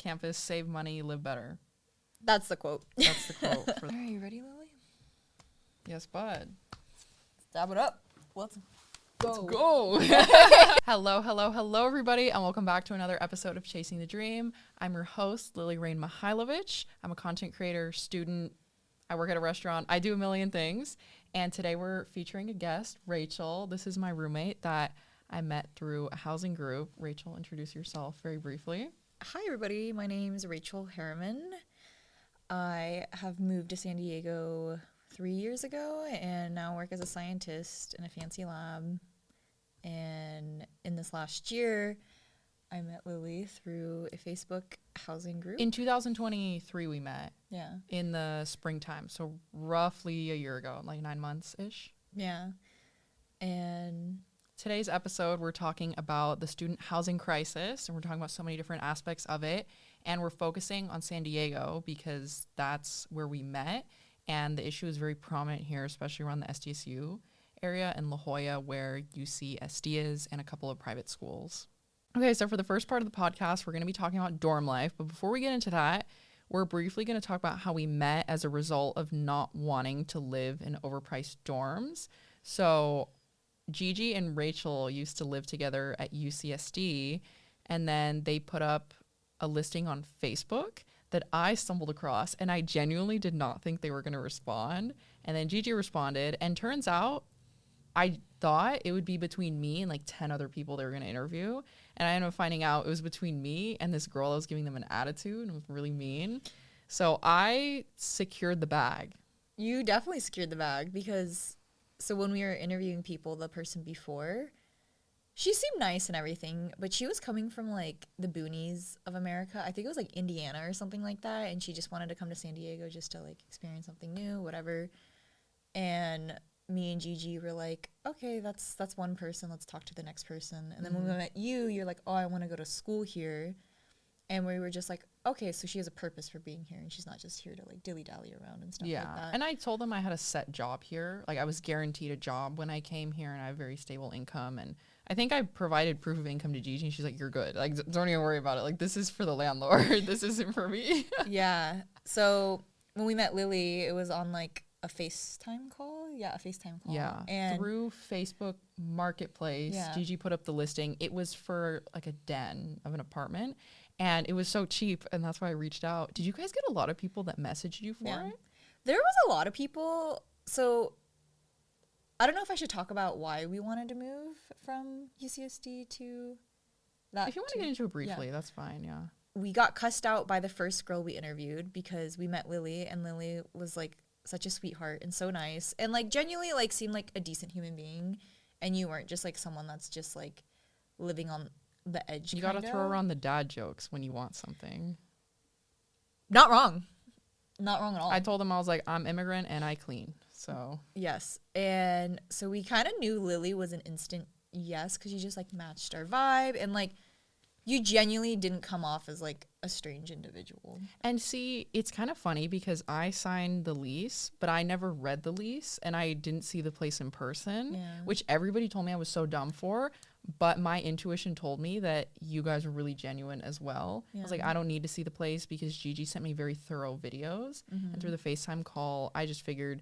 campus, save money, live better. That's the quote. That's the quote. Are you ready, Lily? Yes, bud. Stab it up. Let's Go. Hello, everybody, and welcome back to another episode of Chasing the Dream. I'm your host, Lily Rain Mihailovich. I'm a content creator, student. I work at a restaurant. I do a million things. And today we're featuring a guest, Rachel. This is my roommate that I met through a housing group. Rachel, introduce yourself very briefly. Hi, everybody. My name is Rachel Harriman. I have moved to San Diego 3 years ago and now work as a scientist in a fancy lab. And in this last year, I met Lily through a Facebook housing group. In 2023, we met. Yeah. In the springtime. So roughly a year ago, like 9 months-ish. Yeah. And today's episode, we're talking about the student housing crisis, and we're talking about so many different aspects of it. And we're focusing on San Diego because that's where we met. And the issue is very prominent here, especially around the SDSU area and La Jolla, where UCSD is, and a couple of private schools. Okay, so for the first part of the podcast, we're going to be talking about dorm life. But before we get into that, we're briefly going to talk about how we met as a result of not wanting to live in overpriced dorms. So Gigi and Rachel used to live together at UCSD, and then they put up a listing on Facebook that I stumbled across, and I genuinely did not think they were going to respond. And then Gigi responded, and turns out I thought it would be between me and like 10 other people they were going to interview. And I ended up finding out it was between me and this girl that was giving them an attitude and was really mean. So I secured the bag. you definitely secured the bag because, so when we were interviewing people, the person before, she seemed nice and everything, but she was coming from like the boonies of America. I think it was like Indiana or something like that. And she just wanted to come to San Diego just to like experience something new, whatever. And me and Gigi were like, okay, that's one person. Let's talk to the next person. And then when we met you, you're like, oh, I want to go to school here. And we were just like, okay, so she has a purpose for being here, and she's not just here to like dilly-dally around and stuff like that. And I told them I had a set job here. Like I was guaranteed a job when I came here, and I have very stable income. And I think I provided proof of income to Gigi, and she's like, you're good. Like, don't even worry about it. Like, this is for the landlord. This isn't for me. Yeah. So when we met Lily, it was on like a FaceTime call. Yeah, a FaceTime call. Yeah. And through Facebook Marketplace, Yeah. Gigi put up the listing. It was for like a den of an apartment, and it was so cheap, and that's why I reached out. Did you guys get a lot of people that messaged you for Yeah. it? There was a lot of people. So I don't know if I should talk about why we wanted to move from UCSD to that. If you want to get into it briefly, that's fine. Yeah. We got cussed out by the first girl we interviewed because we met Lily, and Lily was like such a sweetheart and so nice and like genuinely like seemed like a decent human being, and you weren't just like someone that's just like living on the edge. You got to throw around the dad jokes when you want something. Not wrong at all. I told him, I was like, I'm immigrant and I clean. So Yes. And so we kind of knew Lily was an instant yes because you just like matched our vibe, and like you genuinely didn't come off as like a strange individual. And see, it's kind of funny because I signed the lease, but I never read the lease, and I didn't see the place in person, which everybody told me I was so dumb for. But my intuition told me that you guys were really genuine as well. I was like, I don't need to see the place because Gigi sent me very thorough videos. And through the FaceTime call, I just figured,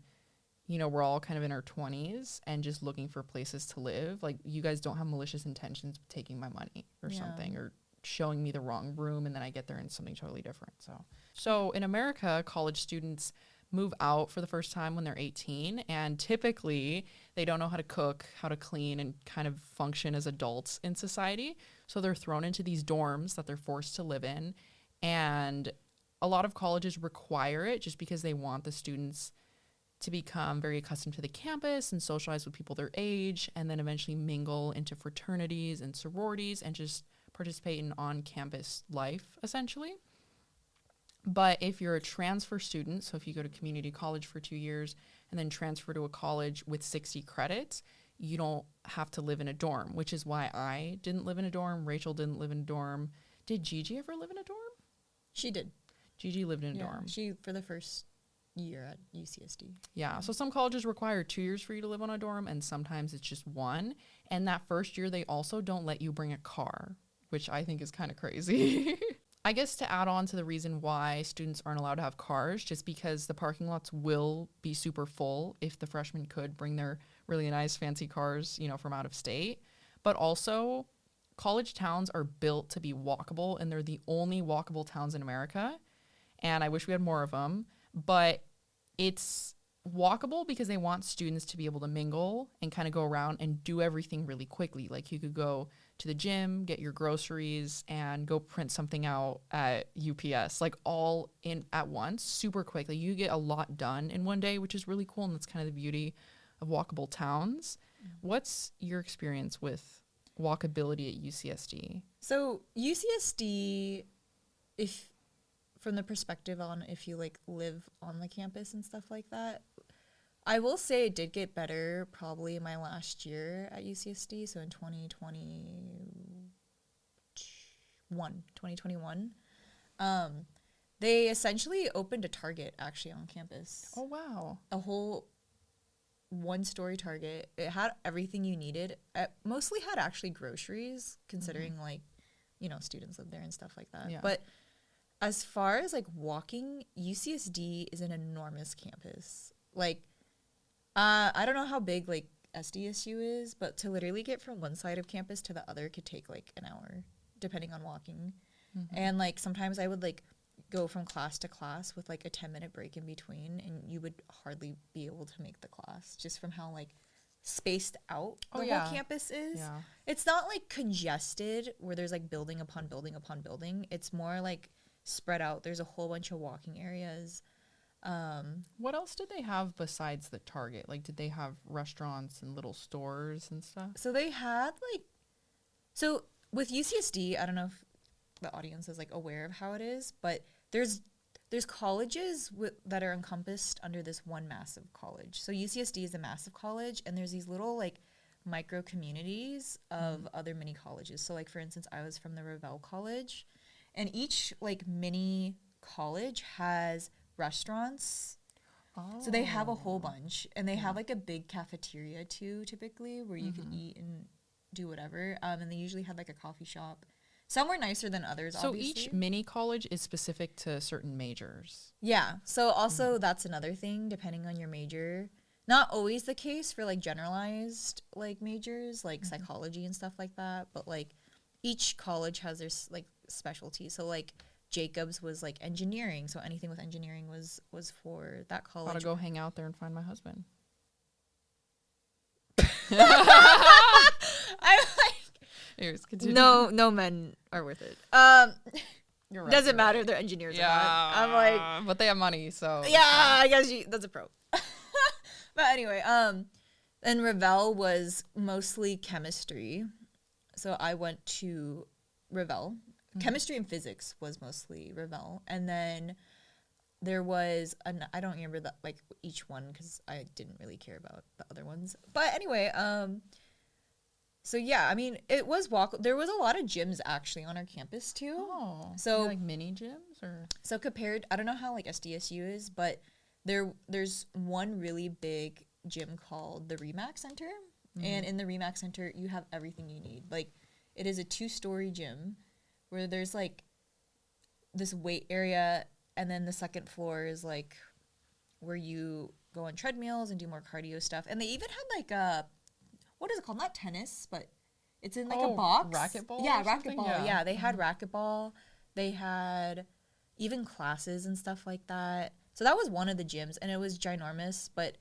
you know, we're all kind of in our 20s and just looking for places to live. Like, you guys don't have malicious intentions of taking my money or something, or showing me the wrong room, and then I get there and it's something totally different. So in America, college students move out for the first time when they're 18, and typically they don't know how to cook, how to clean, and kind of function as adults in society. So they're thrown into these dorms that they're forced to live in, and a lot of colleges require it just because they want the students to become very accustomed to the campus and socialize with people their age, and then eventually mingle into fraternities and sororities and just participate in on-campus life, essentially. But if you're a transfer student, so if you go to community college for 2 years and then transfer to a college with 60 credits, you don't have to live in a dorm, which is why I didn't live in a dorm. Rachel didn't live in a dorm. Did Gigi ever live in a dorm? She did. Gigi lived in a dorm. She, for the first year at UCSD. Yeah, so some colleges require 2 years for you to live on a dorm, and sometimes it's just 1. And that first year, they also don't let you bring a car, which I think is kind of crazy. I guess to add on to the reason why students aren't allowed to have cars, just because the parking lots will be super full if the freshmen could bring their really nice fancy cars, you know, from out of state. But also, college towns are built to be walkable, and they're the only walkable towns in America. And I wish we had more of them, but it's walkable because they want students to be able to mingle and kind of go around and do everything really quickly. Like you could go to the gym, get your groceries, and go print something out at UPS, like all in at once, super quickly. You get a lot done in one day, which is really cool, and that's kind of the beauty of walkable towns. What's your experience with walkability at UCSD? So UCSD, if from the perspective on if you like live on the campus and stuff like that, I will say it did get better probably my last year at UCSD, so in 2021. They essentially opened a Target actually on campus. Oh, wow. A whole one-story Target. It had everything you needed. It mostly had actually groceries, considering like, you know, students live there and stuff like that. Yeah. But as far as like walking, UCSD is an enormous campus. Like, I don't know how big like SDSU is, but to literally get from one side of campus to the other could take like an hour, depending on walking. And like sometimes I would like go from class to class with like a 10-minute break in between, and you would hardly be able to make the class just from how like spaced out the whole campus is. Yeah. It's not like congested where there's like building upon building upon building. It's more like spread out. There's a whole bunch of walking areas. What else did they have besides the Target? Like, did they have restaurants and little stores and stuff? So they had like, so with UCSD, I don't know if the audience is like aware of how it is, but there's colleges that are encompassed under this one massive college. So UCSD is a massive college, and there's these little like micro communities of other mini colleges. So like for instance, I was from the Revelle College, and each like mini college has restaurants. So they have a whole bunch, and they have like a big cafeteria too, typically, where you can eat and do whatever. And they usually have like a coffee shop. Some were nicer than others, so obviously. Each mini college is specific to certain majors. Yeah. So also that's another thing, depending on your major. Not always the case for like generalized like majors, like psychology and stuff like that, but like each college has their like specialty. So like Jacobs was like engineering, so anything with engineering was for that college. Gotta go hang out there and find my husband. I'm like, anyways, continue. no men are worth it. You're right, doesn't you're matter right. if they're engineers or Yeah, not. I'm like, but they have money, so yeah, I guess that's a pro. But anyway, and Revelle was mostly chemistry, so I went to Revelle. Chemistry and physics was mostly Revelle, and then there was I don't remember that like each one because I didn't really care about the other ones. But anyway, so yeah, I mean it was there was a lot of gyms actually on our campus too. Oh, so like mini gyms or so compared, I don't know how like SDSU is, but there's one really big gym called the Remax Center, and in the Remax Center you have everything you need. Like it is a 2-story gym where there's like this weight area, and then the second floor is like where you go on treadmills and do more cardio stuff. And they even had like what is it called? Not tennis, but it's in like a box. Racquetball? Yeah, or something? racquetball. Yeah, they had racquetball. They had even classes and stuff like that. So that was one of the gyms, and it was ginormous. But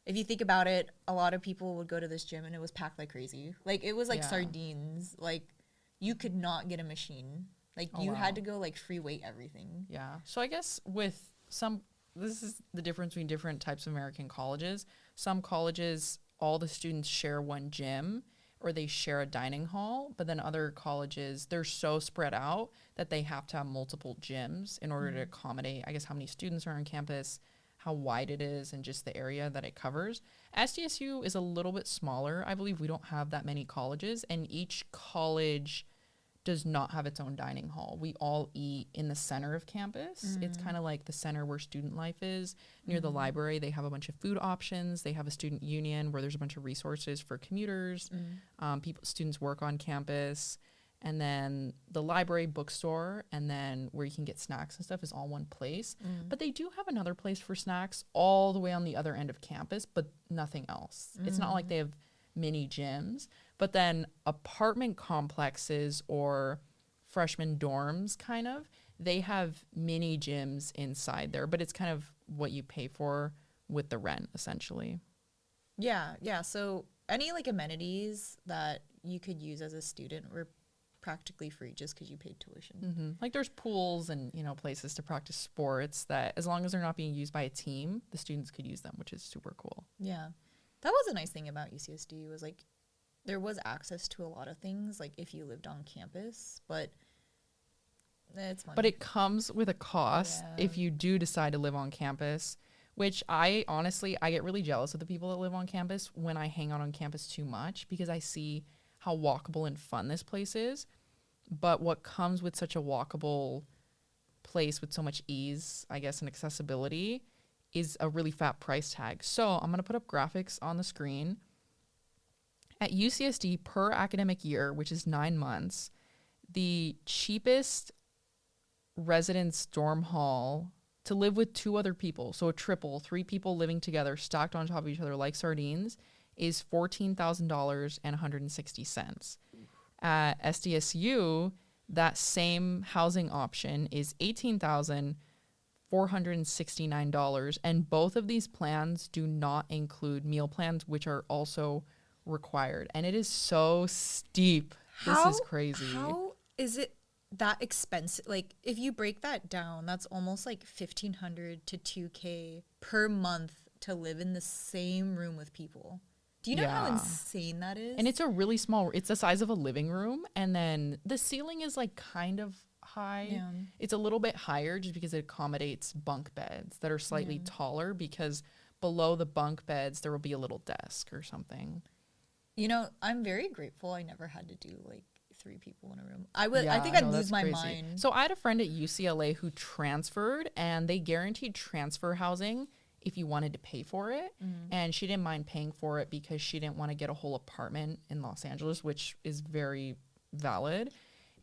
if you think about it, a lot of people would go to this gym, and it was packed like crazy. Like it was like sardines. Like you could not get a machine. Like you had to go like free weight everything. Yeah. So I guess with this is the difference between different types of American colleges. Some colleges, all the students share one gym or they share a dining hall, but then other colleges, they're so spread out that they have to have multiple gyms in order to accommodate, I guess, how many students are on campus, how wide it is, and just the area that it covers. SDSU is a little bit smaller. I believe we don't have that many colleges, and each college does not have its own dining hall. We all eat in the center of campus. It's kind of like the center where student life is. Near the library, they have a bunch of food options. They have a student union where there's a bunch of resources for commuters. Students work on campus. and then the library, bookstore, and then where you can get snacks and stuff is all one place. But they do have another place for snacks all the way on the other end of campus, but nothing else. It's not like they have mini gyms. But then apartment complexes or freshman dorms kind of, they have mini gyms inside there, but it's kind of what you pay for with the rent essentially. Yeah. So any like amenities that you could use as a student were practically free just because you paid tuition. Like there's pools and, you know, places to practice sports that as long as they're not being used by a team, the students could use them, which is super cool. Yeah. That was a nice thing about UCSD was like there was access to a lot of things like if you lived on campus, but it's money. But it comes with a cost if you do decide to live on campus, which I get really jealous of the people that live on campus when I hang out on campus too much because I see how walkable and fun this place is. But what comes with such a walkable place with so much ease, I guess, and accessibility is a really fat price tag. So I'm going to put up graphics on the screen. At UCSD per academic year, which is 9 months, the cheapest residence dorm hall to live with 2 other people, so a triple, 3 people living together stacked on top of each other like sardines, is $14,000 and 160 cents. At SDSU, that same housing option is $18,469, and both of these plans do not include meal plans, which are also required. And it is so steep. This is crazy. How is it that expensive? Like if you break that down, that's almost like $1,500 to $2,000 per month to live in the same room with people. Do you know how insane that is? And it's a really small, it's the size of a living room. And then the ceiling is like kind of high. Yeah. It's a little bit higher just because it accommodates bunk beds that are slightly taller, because below the bunk beds, there will be a little desk or something. You know, I'm very grateful I never had to do like 3 people in a room. I think I'd lose my mind. So I had a friend at UCLA who transferred, and they guaranteed transfer housing if you wanted to pay for it. And she didn't mind paying for it because she didn't want to get a whole apartment in Los Angeles, which is very valid.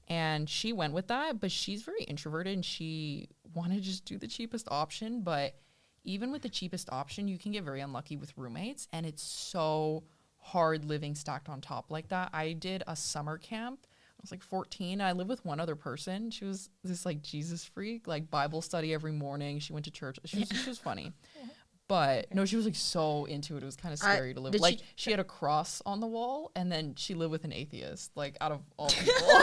And she went with that, but she's very introverted and she wanted to just do the cheapest option. But even with the cheapest option, you can get very unlucky with roommates, and it's so hard living stacked on top like that. I did a summer camp. I was like 14. I lived with one other person. She was this like Jesus freak, like Bible study every morning. She went to church. She was funny. But no, she was like so into it. It was kind of scary to live. Like she had a cross on the wall, and then she lived with an atheist, like out of all people.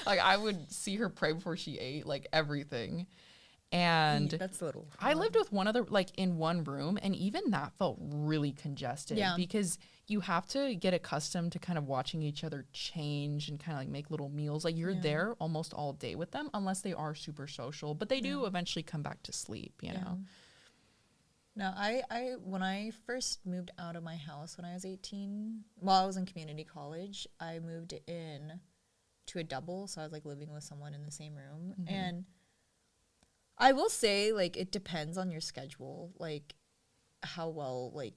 Like I would see her pray before she ate, like everything. And that's a little I lived with one other, like in one room, and even that felt really congested because you have to get accustomed to kind of watching each other change and kind of like make little meals. Like you're there almost all day with them unless they are super social, but they do eventually come back to sleep, you know? No, I when I first moved out of my house when I was 18, while I was in community college, I moved in to a double. So I was like living with someone in the same room. And I will say, like, it depends on your schedule, like how well, like,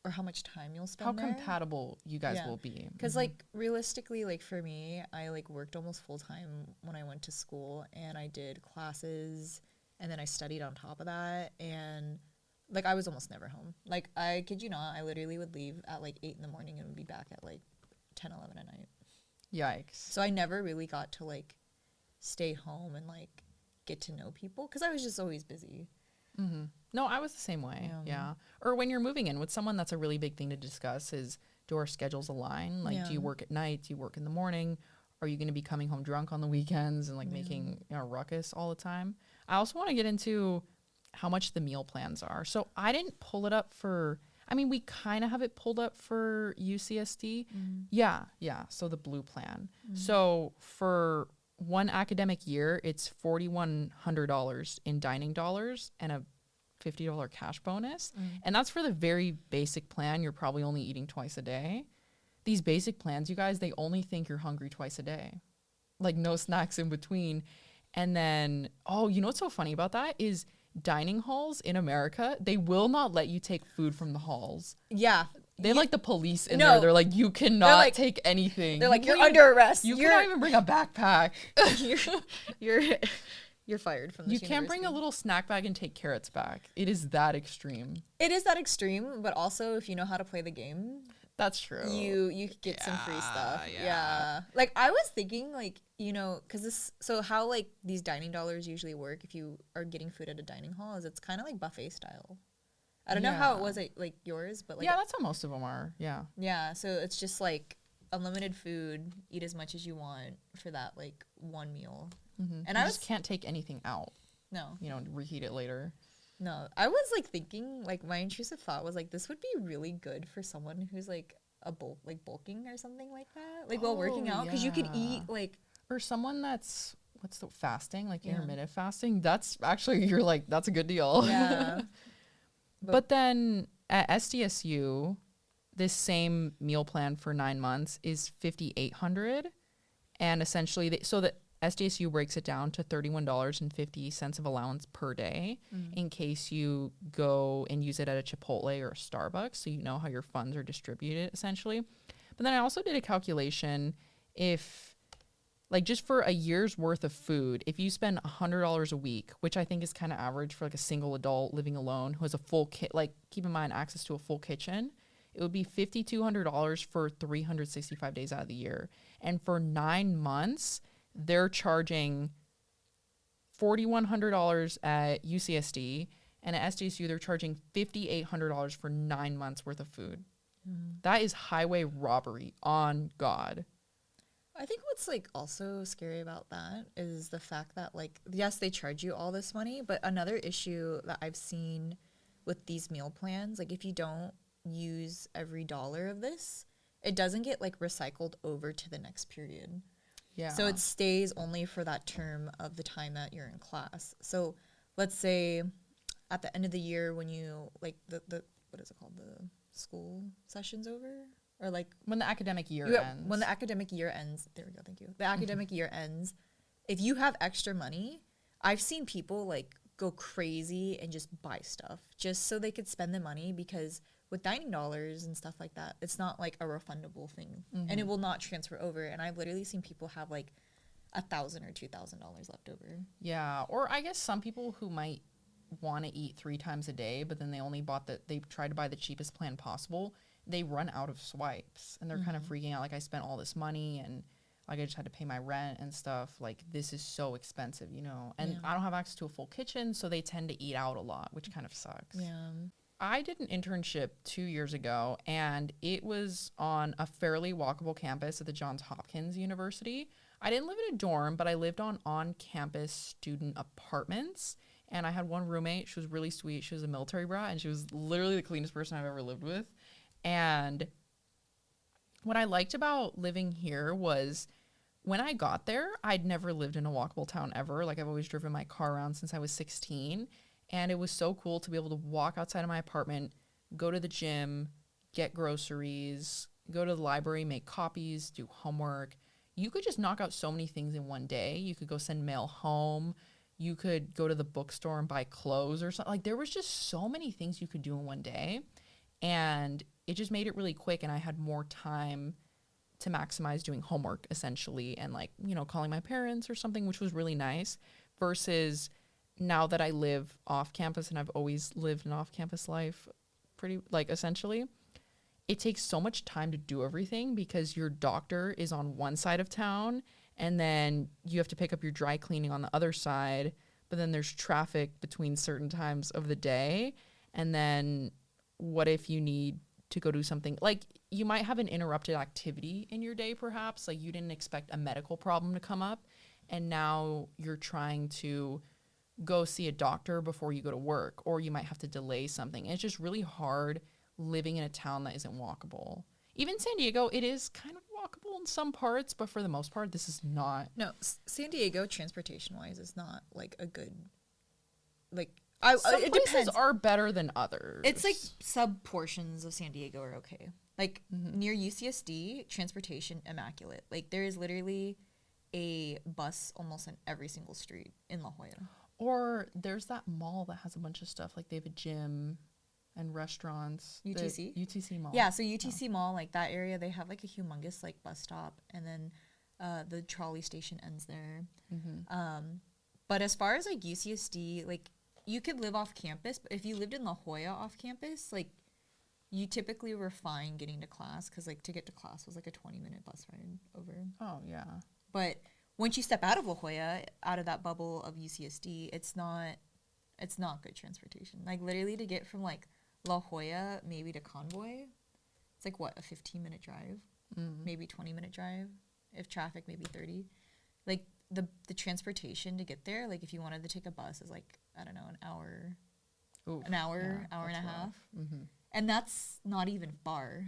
or how much time you'll spend there. How compatible you guys will be. Because, like, realistically, like, for me, I, like, worked almost full-time when I went to school, and I did classes, and then I studied on top of that, and, like, I was almost never home. Like, I kid you not, I literally would leave at, like, 8 in the morning and would be back at, like, 10, 11 at night. Yikes. So I never really got to, like, stay home and, like, get to know people because I was just always busy. No, I was the same way. Yeah. Or when you're moving in with someone, that's a really big thing to discuss is, do our schedules align? Like, do you work at night? Do you work in the morning? Are you going to be coming home drunk on the weekends and like making a ruckus all the time? I also want to get into how much the meal plans are. So I didn't pull it up for, I mean, we kind of have it pulled up for UCSD. Yeah. So the blue plan. So for one academic year, it's $4,100 in dining dollars and a $50 cash bonus. And that's for the very basic plan. You're probably only eating twice a day. These basic plans, you guys, they only think you're hungry twice a day. Like no snacks in between. And then, oh, you know what's so funny about that is dining halls in America, they will not let you take food from the halls. Yeah. They have like the police in there. They're like, you cannot like, take anything. They're like, you're under arrest. You cannot even bring a backpack. You're fired from this university. Can't bring a little snack bag and take carrots back. It is that extreme. It is that extreme, but also if you know how to play the game, that's true. You could get some free stuff. Yeah. Like I was thinking, like, you know, so how like these dining dollars usually work if you are getting food at a dining hall is it's kind of like buffet style. I don't know how it was like yours, but like that's how most of them are. Yeah. Yeah. So it's just like unlimited food, eat as much as you want for that like one meal. Mm-hmm. And I just can't take anything out. No. You know, reheat it later. No, I was like thinking, like my intrusive thought was like this would be really good for someone who's like bulking or something like that, like while working out, because you can eat like, or someone that's fasting, like intermittent fasting. That's actually that's a good deal. Yeah. But then at SDSU, this same meal plan for 9 months is $5,800, and essentially the SDSU breaks it down to $31.50 of allowance per day in case you go and use it at a Chipotle or a Starbucks, so you know how your funds are distributed essentially. But then I also did a calculation if, like, just for a year's worth of food, if you spend $100 a week, which I think is kind of average for like a single adult living alone who has a full keep in mind access to a full kitchen, it would be $5,200 for 365 days out of the year. And for 9 months, they're charging $4,100 at UCSD, and at SDSU they're charging $5,800 for 9 months worth of food. That is highway robbery on God. I think what's like also scary about that is the fact that like, yes, they charge you all this money, but another issue that I've seen with these meal plans, like if you don't use every dollar of this, it doesn't get like recycled over to the next period. Yeah. So it stays only for that term of the time that you're in class. So let's say at the end of the year when you like the what is it called? The school session's over? Or like when the academic year ends. When the academic year ends. There we go, thank you. The academic year ends. If you have extra money, I've seen people like go crazy and just buy stuff just so they could spend the money, because with dining dollars and stuff like that, it's not like a refundable thing, and it will not transfer over. And I've literally seen people have like $1,000 or $2,000 left over. Yeah, or I guess some people who might want to eat 3 times a day, but then they tried to buy the cheapest plan possible. They run out of swipes, and they're kind of freaking out. Like, I spent all this money, and like I just had to pay my rent and stuff. Like, this is so expensive, you know. And I don't have access to a full kitchen, so they tend to eat out a lot, which kind of sucks. Yeah. I did an internship 2 years ago, and it was on a fairly walkable campus at the Johns Hopkins University. I didn't live in a dorm, but I lived on-campus student apartments, and I had one roommate. She was really sweet. She was a military brat, and she was literally the cleanest person I've ever lived with. And what I liked about living here was when I got there, I'd never lived in a walkable town ever. Like, I've always driven my car around since I was 16. And it was so cool to be able to walk outside of my apartment, go to the gym, get groceries, go to the library, make copies, do homework. You could just knock out so many things in one day. You could go send mail home. You could go to the bookstore and buy clothes or something. Like, there was just so many things you could do in one day. And it just made it really quick. And I had more time to maximize doing homework, essentially, and, like, you know, calling my parents or something, which was really nice, versus now that I live off campus, and I've always lived an off campus life pretty, like, essentially, it takes so much time to do everything because your doctor is on one side of town, and then you have to pick up your dry cleaning on the other side, but then there's traffic between certain times of the day. And then what if you need to go do something, like, you might have an interrupted activity in your day, perhaps, like you didn't expect a medical problem to come up, and now you're trying to go see a doctor before you go to work, or you might have to delay something. And it's just really hard living in a town that isn't walkable. Even San Diego, it is kind of walkable in some parts, but for the most part, this is not. No, San Diego, transportation-wise, is not, like, a good, like, some it places depends. are better than others. It's, like, sub-portions of San Diego are okay. Like, near UCSD, transportation, immaculate. Like, there is literally a bus almost on every single street in La Jolla. Or there's that mall that has a bunch of stuff. Like, they have a gym. and restaurants. UTC? UTC Mall. Yeah, so UTC Mall, like that area, they have like a humongous like bus stop, and then the trolley station ends there. But as far as like UCSD, like you could live off campus, but if you lived in La Jolla off campus, like you typically were fine getting to class because like to get to class was like a 20-minute bus ride over. Oh, yeah. But once you step out of La Jolla, out of that bubble of UCSD, it's not good transportation. Like literally to get from like La Jolla maybe to Convoy, it's like what, a 15-minute drive, maybe 20-minute drive. If traffic, maybe 30. Like the transportation to get there, like if you wanted to take a bus is like, I don't know, an hour, hour and a half. And that's not even far.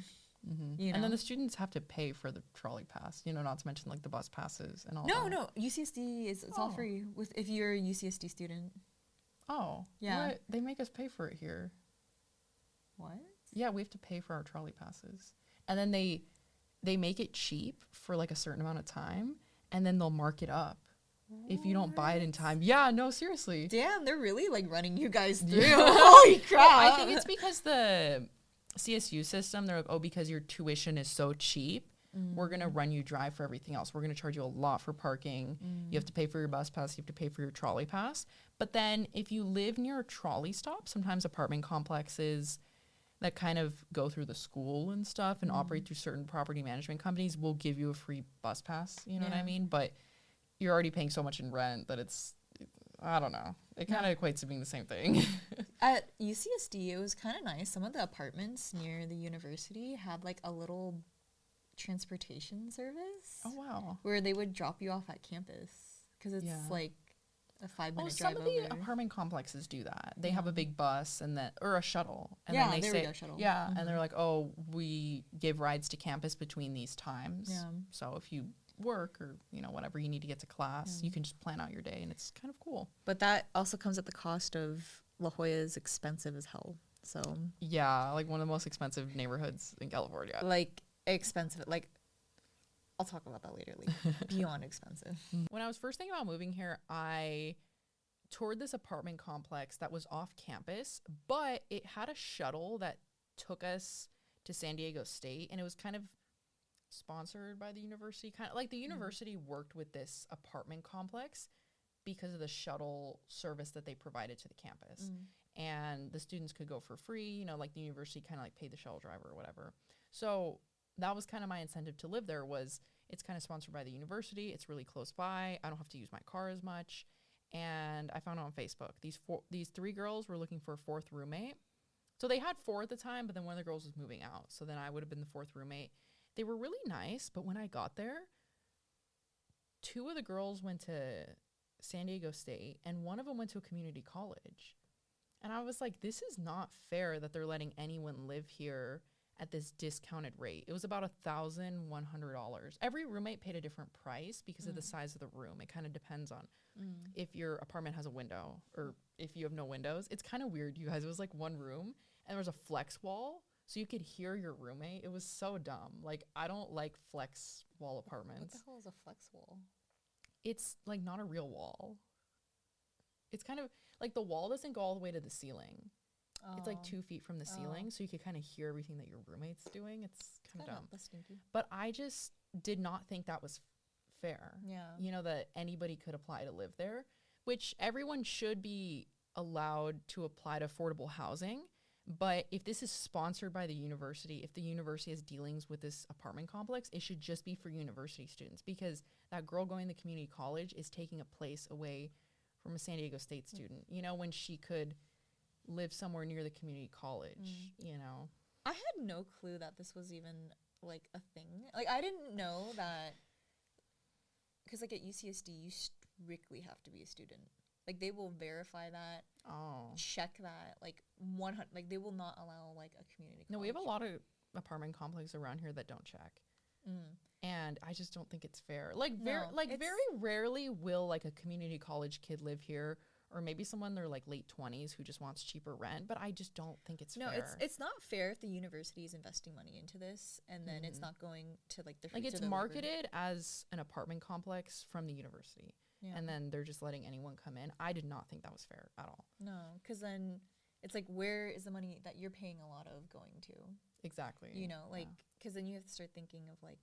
You know? And then the students have to pay for the trolley pass, you know, not to mention like the bus passes and all that. No, UCSD it's all free if you're a UCSD student. Oh, yeah. What? They make us pay for it here. What? Yeah, we have to pay for our trolley passes. And then they make it cheap for like a certain amount of time, and then they'll mark it up if you don't buy it in time. Yeah, no, seriously. Damn, they're really like running you guys through. Holy crap. Well, I think it's because the CSU system, they're like, oh, because your tuition is so cheap, we're going to run you dry for everything else. We're going to charge you a lot for parking. You have to pay for your bus pass. You have to pay for your trolley pass. But then if you live near a trolley stop, sometimes apartment complexes that kind of go through the school and stuff and operate through certain property management companies will give you a free bus pass. You know what I mean? But you're already paying so much in rent that it's, I don't know. It kind of equates to being the same thing. At UCSD, it was kind of nice. Some of the apartments near the university had like a little transportation service. Oh, wow. Where they would drop you off at campus because it's like a 5-minute drive over. Some of the apartment complexes do that. They have a big bus and then, or a shuttle. And yeah, then they there say, we go, shuttle. Yeah, and they're like, oh, we give rides to campus between these times. Yeah. So if you work or, you know, whatever you need to get to class, you can just plan out your day, and it's kind of cool. But that also comes at the cost of La Jolla is expensive as hell. So yeah, like one of the most expensive neighborhoods in California. Like expensive, like I'll talk about that later. Like beyond expensive. When I was first thinking about moving here, I toured this apartment complex that was off campus, but it had a shuttle that took us to San Diego State, and it was kind of sponsored by the university. Kind of like the university worked with this apartment complex because of the shuttle service that they provided to the campus. And the students could go for free, you know, like the university kind of like paid the shuttle driver or whatever. So that was kind of my incentive to live there, was it's kind of sponsored by the university. It's really close by. I don't have to use my car as much. And I found it on Facebook. These 3 girls were looking for a 4th roommate. So they had 4 at the time, but then one of the girls was moving out. So then I would have been the 4th roommate. They were really nice, but when I got there, 2 of the girls went to San Diego State, and one of them went to a community college. And I was like, this is not fair that they're letting anyone live here at this discounted rate. It was about $1,100. Every roommate paid a different price because of the size of the room. It kind of depends on if your apartment has a window or if you have no windows. It's kind of weird, you guys. It was like one room, and there was a flex wall, so you could hear your roommate. It was so dumb. Like, I don't like flex wall apartments. What the hell is a flex wall? It's like not a real wall. It's kind of like the wall doesn't go all the way to the ceiling. It's like 2 feet from the ceiling, so you could kind of hear everything that your roommate's doing. It's kind of dumb. That's stinky. But I just did not think that was fair. Yeah. You know, that anybody could apply to live there, which everyone should be allowed to apply to affordable housing. But if this is sponsored by the university, if the university has dealings with this apartment complex, it should just be for university students, because that girl going to community college is taking a place away from a San Diego State student, you know, when she could live somewhere near the community college, you know. I had no clue that this was even like a thing. Like, I didn't know that, because like at UCSD you strictly have to be a student. Like, they will verify that, check that, like 100, like they will not allow like a community college. No, we have a lot of apartment complexes around here that don't check. And I just don't think it's fair. Like, very rarely will like a community college kid live here, or maybe someone in their like late 20s who just wants cheaper rent, but I just don't think it's fair. No, it's not fair if the university is investing money into this and then it's not going to like the like, it's marketed as an apartment complex from the university. Yeah. And then they're just letting anyone come in. I did not think that was fair at all. No, because then it's like, where is the money that you're paying a lot of going to? Exactly. You know, like, because then you have to start thinking of like,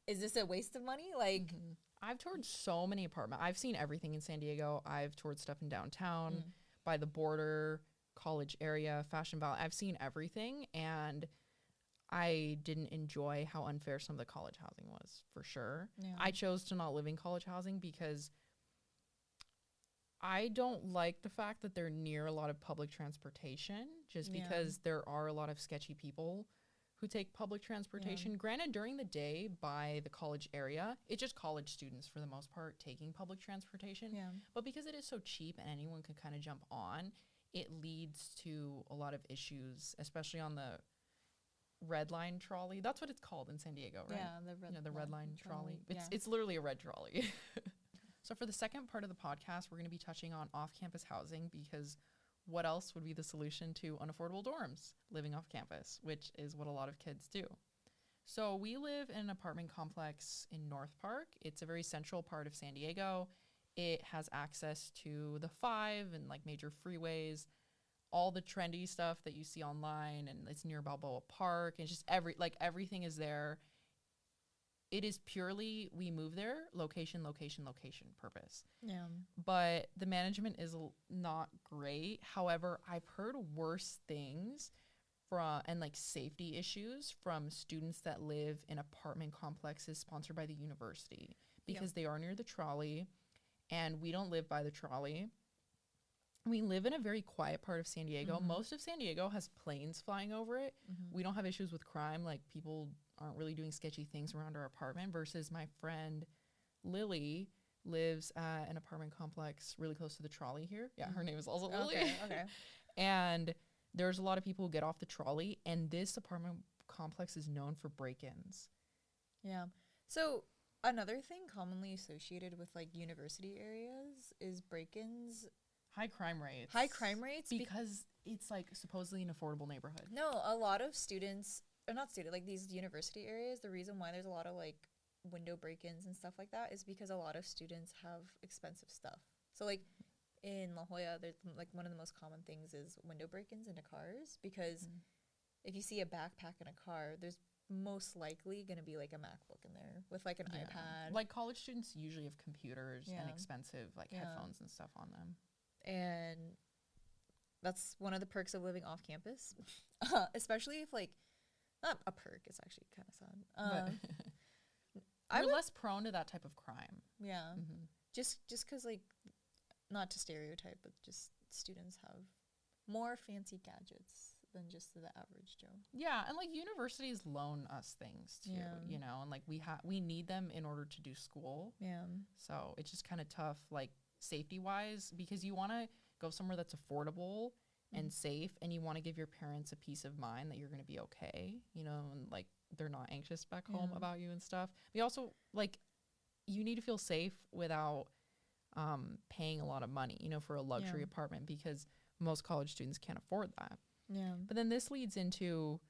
is this a waste of money? Like, I've toured so many apartments. I've seen everything in San Diego. I've toured stuff in downtown, by the border, college area, Fashion Valley. I've seen everything, and I didn't enjoy how unfair some of the college housing was, for sure. Yeah. I chose to not live in college housing because I don't like the fact that they're near a lot of public transportation, just because there are a lot of sketchy people who take public transportation. Granted, during the day by the college area, it's just college students for the most part taking public transportation. Yeah. But because it is so cheap and anyone can kind of jump on, it leads to a lot of issues, especially on the red line trolley. That's what it's called in San Diego, right? Yeah, the red line trolley. Yeah. It's literally a red trolley. So for the second part of the podcast, we're going to be touching on off-campus housing, because what else would be the solution to unaffordable dorms? Living off campus, which is what a lot of kids do. So we live in an apartment complex in North Park. It's a very central part of San Diego. It has access to the 5 and like major freeways, all the trendy stuff that you see online, and it's near Balboa Park, and just everything is there. It is purely, we move there, location purpose. Yeah. But the management is not great. However, I've heard worse things and like safety issues from students that live in apartment complexes sponsored by the university, because they are near the trolley, and we don't live by the trolley. We live in a very quiet part of San Diego. Most of San Diego has planes flying over it. We don't have issues with crime. Like, people aren't really doing sketchy things around our apartment, versus my friend Lily lives at an apartment complex really close to the trolley here. Yeah, her name is also Lily. Okay. And there's a lot of people who get off the trolley, and this apartment complex is known for break-ins. Yeah. So another thing commonly associated with like university areas is break-ins. High crime rates. Because it's like supposedly an affordable neighborhood. No, a lot of students, or not students, like these university areas, the reason why there's a lot of like window break-ins and stuff like that is because a lot of students have expensive stuff. So like in La Jolla, there's like one of the most common things is window break-ins into cars, because if you see a backpack in a car, there's most likely going to be like a MacBook in there with like an iPad. Like, college students usually have computers and expensive like headphones and stuff on them. And that's one of the perks of living off campus, especially if like, not a perk, it's actually kind of sad. You're less prone to that type of crime. Yeah. Just because like, not to stereotype, but just students have more fancy gadgets than just the average Joe. Yeah, and like universities loan us things too, you know, and like we need them in order to do school. Yeah. So it's just kind of tough, like safety wise, because you want to go somewhere that's affordable and safe, and you want to give your parents a peace of mind that you're going to be okay, you know, and like they're not anxious back home about you and stuff. But also, like, you need to feel safe without paying a lot of money, you know, for a luxury apartment, because most college students can't afford that. Yeah. But then this leads into,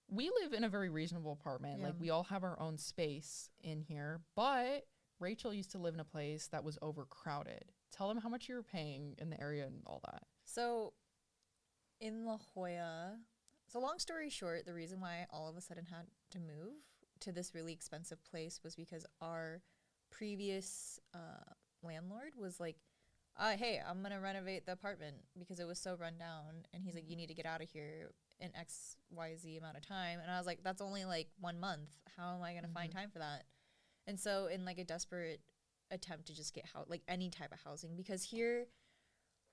we live in a very reasonable apartment. Like, we all have our own space in here, but Rachel used to live in a place that was overcrowded. Tell them how much you were paying in the area and all that. So in La Jolla, so long story short, the reason why I all of a sudden had to move to this really expensive place was because our previous landlord was like, hey, I'm going to renovate the apartment because it was so run down. And he's like, you need to get out of here in XYZ amount of time. And I was like, that's only like 1 month. How am I going to find time for that? And so in like a desperate attempt to just get like any type of housing, because here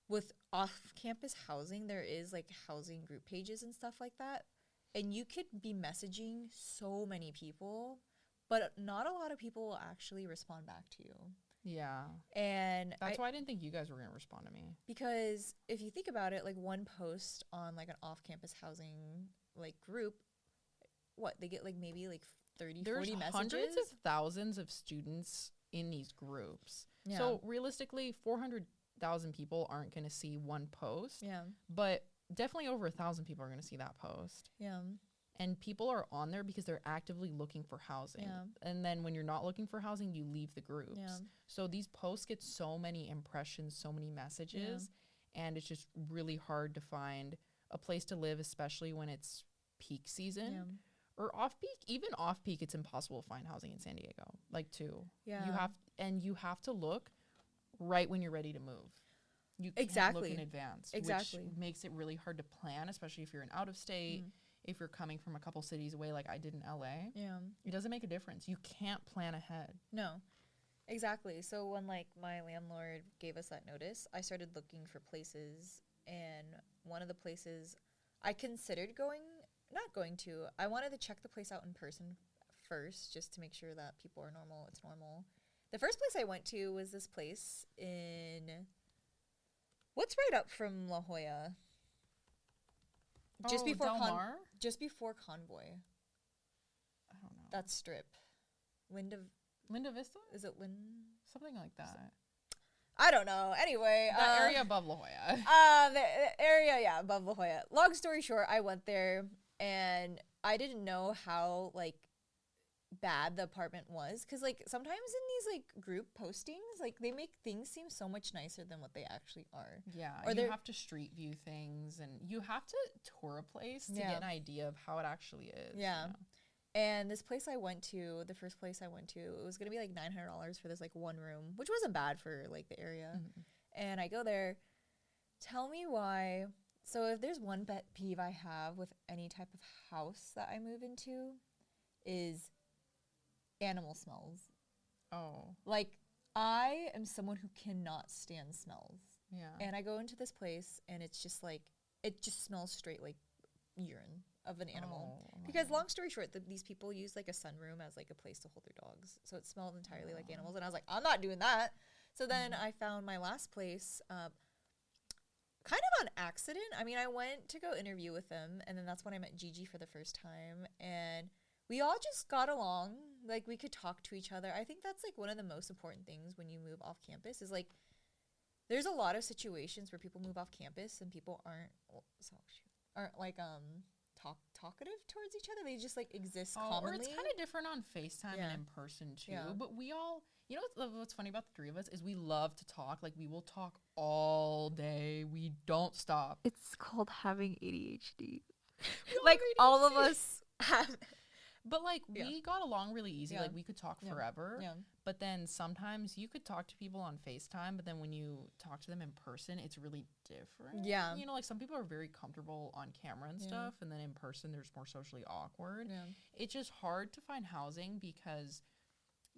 with off-campus housing, there is like housing group pages and stuff like that. And you could be messaging so many people, but not a lot of people will actually respond back to you. Yeah. And that's why I didn't think you guys were going to respond to me. Because if you think about it, like one post on like an off-campus housing like group, what, they get like maybe like 30, 40 messages? There's hundreds of thousands of students in these groups. Yeah. So realistically, 400,000 people aren't going to see one post. Yeah. But definitely over 1,000 people are going to see that post. Yeah. And people are on there because they're actively looking for housing. Yeah. And then when you're not looking for housing, you leave the groups. Yeah. So these posts get so many impressions, so many messages. and it's just really hard to find a place to live, especially when it's peak season. Yeah. Or off peak. Even off peak, it's impossible to find housing in San Diego. Like, too. Yeah. You have to look right when you're ready to move. You can't Exactly. look in advance, Exactly. which makes it really hard to plan, especially if you're in out of state, if you're coming from a couple cities away like I did in LA. Yeah. It doesn't make a difference. You can't plan ahead. No. Exactly. So when like my landlord gave us that notice, I started looking for places, and one of the places I considered not going to. I wanted to check the place out in person first just to make sure that people are normal, it's normal. The first place I went to was this place in what's right up from La Jolla? Just before Del Mar? just before Convoy. I don't know. That strip. Linda Vista? Is it Lynn? Something like that. I don't know. Anyway. That area above La Jolla. The area, yeah, above La Jolla. Long story short, I went there, and I didn't know how, like, bad the apartment was. Because, like, sometimes in these, like, group postings, like, they make things seem so much nicer than what they actually are. Yeah, or you have to street view things, and you have to tour a place to get an idea of how it actually is. Yeah. You know? And this place I went to, the first place I went to, it was going to be like $900 for this like one room, which wasn't bad for like the area. Mm-hmm. And I go there, tell me why. So if there's one pet peeve I have with any type of house that I move into is animal smells. Oh. Like I am someone who cannot stand smells. Yeah. And I go into this place and it's just like, it just smells straight like urine of an animal. Because long story short, these people use like a sunroom as like a place to hold their dogs. So it smelled entirely like animals. And I was like, I'm not doing that. So then I found my last place kind of on accident. I mean, I went to go interview with them, and then that's when I met Gigi for the first time. And we all just got along. Like, we could talk to each other. I think that's like one of the most important things when you move off campus is like, there's a lot of situations where people move off campus and people aren't like, talkative towards each other. They just like exist commonly. Or it's kind of different on FaceTime and in person too. Yeah. But we all, you know what's funny about the three of us is we love to talk. Like we will talk all day. We don't stop. It's called having ADHD. Like ADHD. All of us have. But like we got along really easy. Yeah. Like we could talk forever. Yeah. But then sometimes you could talk to people on FaceTime, but then when you talk to them in person, it's really different. Yeah. You know, like some people are very comfortable on camera and stuff, and then in person there's more socially awkward. Yeah. It's just hard to find housing because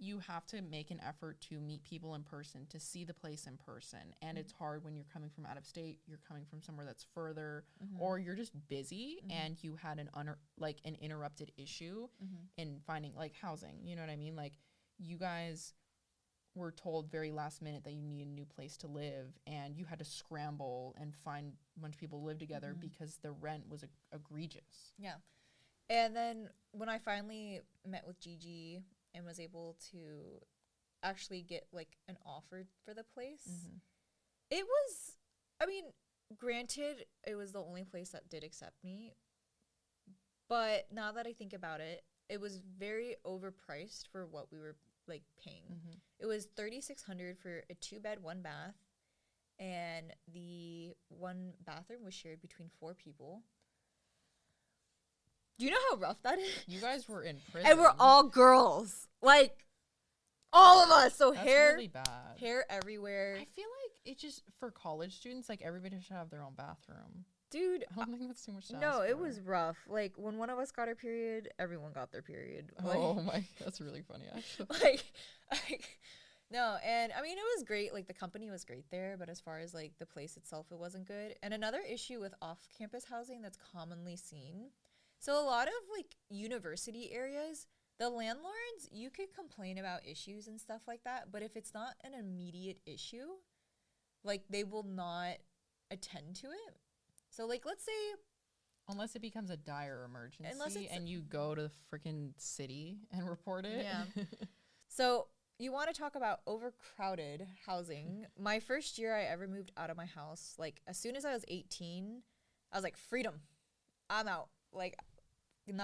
you have to make an effort to meet people in person, to see the place in person. And it's hard when you're coming from out of state, you're coming from somewhere that's further, or you're just busy and you had an interrupted issue in finding like housing. You know what I mean? Like you guys were told very last minute that you need a new place to live, and you had to scramble and find a bunch of people to live together because the rent was egregious. Yeah. And then when I finally met with Gigi and was able to actually get like an offer for the place, it was, I mean, granted, it was the only place that did accept me, but now that I think about it, it was very overpriced for what we were like paying. It was $3,600 for a 2-bed, 1 bath, and the 1 bathroom was shared between 4 people. Do you know how rough that is? You guys were in prison. And we're all girls. Like, all of us. So that's hair, really bad. Hair everywhere. I feel like it's just, for college students, like, everybody should have their own bathroom. Dude. I don't think that's too much to No, ask it for. was rough. Like, when one of us got our period, everyone got their period. Like, that's really funny, actually. like, no, and, I mean, it was great. Like, the company was great there, but as far as, like, the place itself, it wasn't good. And another issue with off-campus housing that's commonly seen, so a lot of, like, university areas, the landlords, you could complain about issues and stuff like that, but if it's not an immediate issue, like, they will not attend to it. So, like, let's say... Unless it becomes a dire emergency and you go to the freaking city and report it. Yeah. So, you want to talk about overcrowded housing. My first year I ever moved out of my house, like, as soon as I was 18, I was like, freedom. I'm out. Like...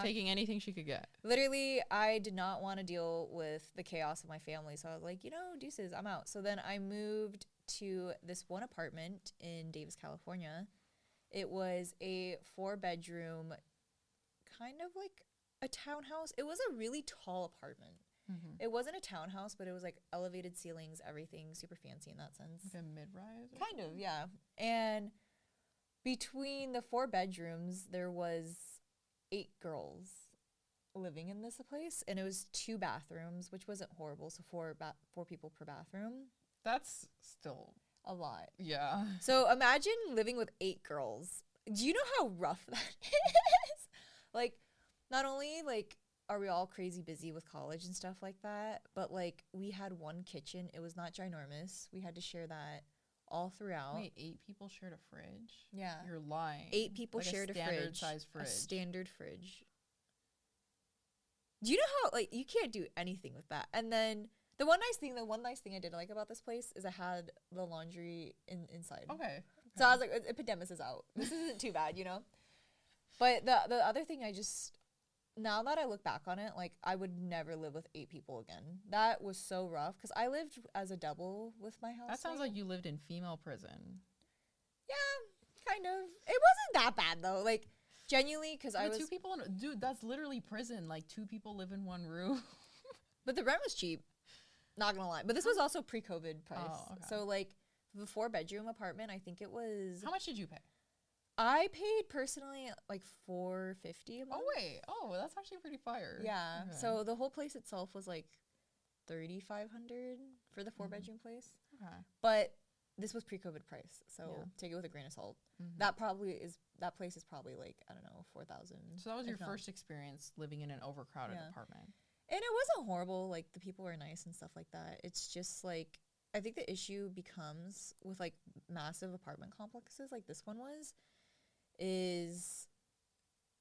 taking anything she could get. Literally, I did not want to deal with the chaos of my family. So I was like, deuces, I'm out. So then I moved to this one apartment in Davis, California. It was a 4-bedroom, kind of like a townhouse. It was a really tall apartment. Mm-hmm. It wasn't a townhouse, but it was like elevated ceilings, everything super fancy in that sense. Like a mid-rise? Kind of, yeah. And between the 4 bedrooms, there was 8 girls living in this place, and it was 2 bathrooms, which wasn't horrible. So 4 people per bathroom. That's still a lot. Yeah. So imagine living with 8 girls. Do you know how rough that is? Like, not only like are we all crazy busy with college and stuff like that, but like we had one kitchen. It was not ginormous. We had to share that all throughout. Wait, 8 people shared a fridge? Yeah. You're lying. 8 people like shared a standard size fridge. A standard fridge. Do you know how, like, you can't do anything with that? And then the one nice thing I did like about this place is I had the laundry inside. Okay. So I was like, epidemic is out. This isn't too bad, you know? But the other thing now that I look back on it, like, I would never live with 8 people again. That was so rough because I lived as a double with my housemate. That sounds like you lived in female prison. Yeah, kind of. It wasn't that bad though. Like, genuinely, because I was 2 people dude, that's literally prison. Like, 2 people live in one room. But the rent was cheap. Not gonna lie. But this was also pre-COVID price. Oh, okay. So like the 4-bedroom apartment, I think it was. How much did you pay? I paid personally like $450 a month. Oh wait, that's actually pretty fire. Yeah. Okay. So the whole place itself was like $3,500 for the 4-bedroom place. Okay. But this was pre-COVID price, so yeah. take it with a grain of salt. Mm-hmm. That place is probably like, I don't know, 4,000. So that was your first experience living in an overcrowded apartment. And it wasn't horrible. Like, the people were nice and stuff like that. It's just like, I think the issue becomes with like massive apartment complexes like this one was, is,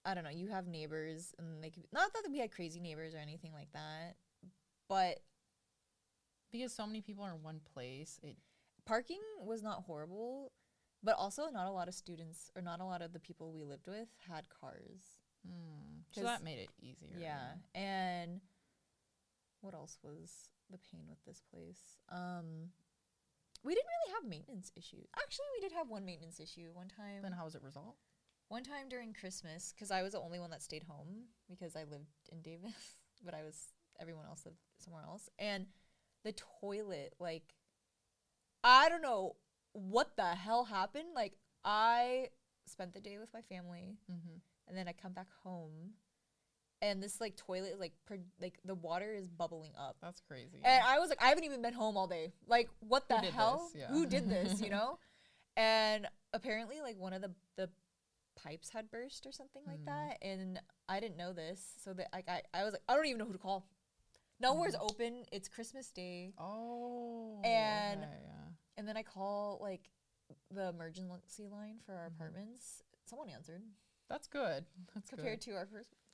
I don't know, you have neighbors and they could, not that we had crazy neighbors or anything like that, but because so many people are in one place, parking was not horrible, but also not a lot of students or not a lot of the people we lived with had cars. So that made it easier. Yeah. And what else was the pain with this place? We didn't really have maintenance issues. Actually, we did have one maintenance issue one time. Then how was it resolved? One time during Christmas, because I was the only one that stayed home because I lived in Davis, but everyone else lived somewhere else. And the toilet, like, I don't know what the hell happened. Like, I spent the day with my family, and then I come back home, and this like toilet is like the water is bubbling up. That's crazy. And I was like, I haven't even been home all day. Like, what the hell? Yeah. Who did this? You know? And apparently, like, one of the pipes had burst or something like that, and I didn't know this. So that like I was like, I don't even know who to call. Nowhere's open. It's Christmas Day. Oh. And okay, yeah. And then I call like the emergency line for our apartments. Someone answered. That's good. That's compared good. to our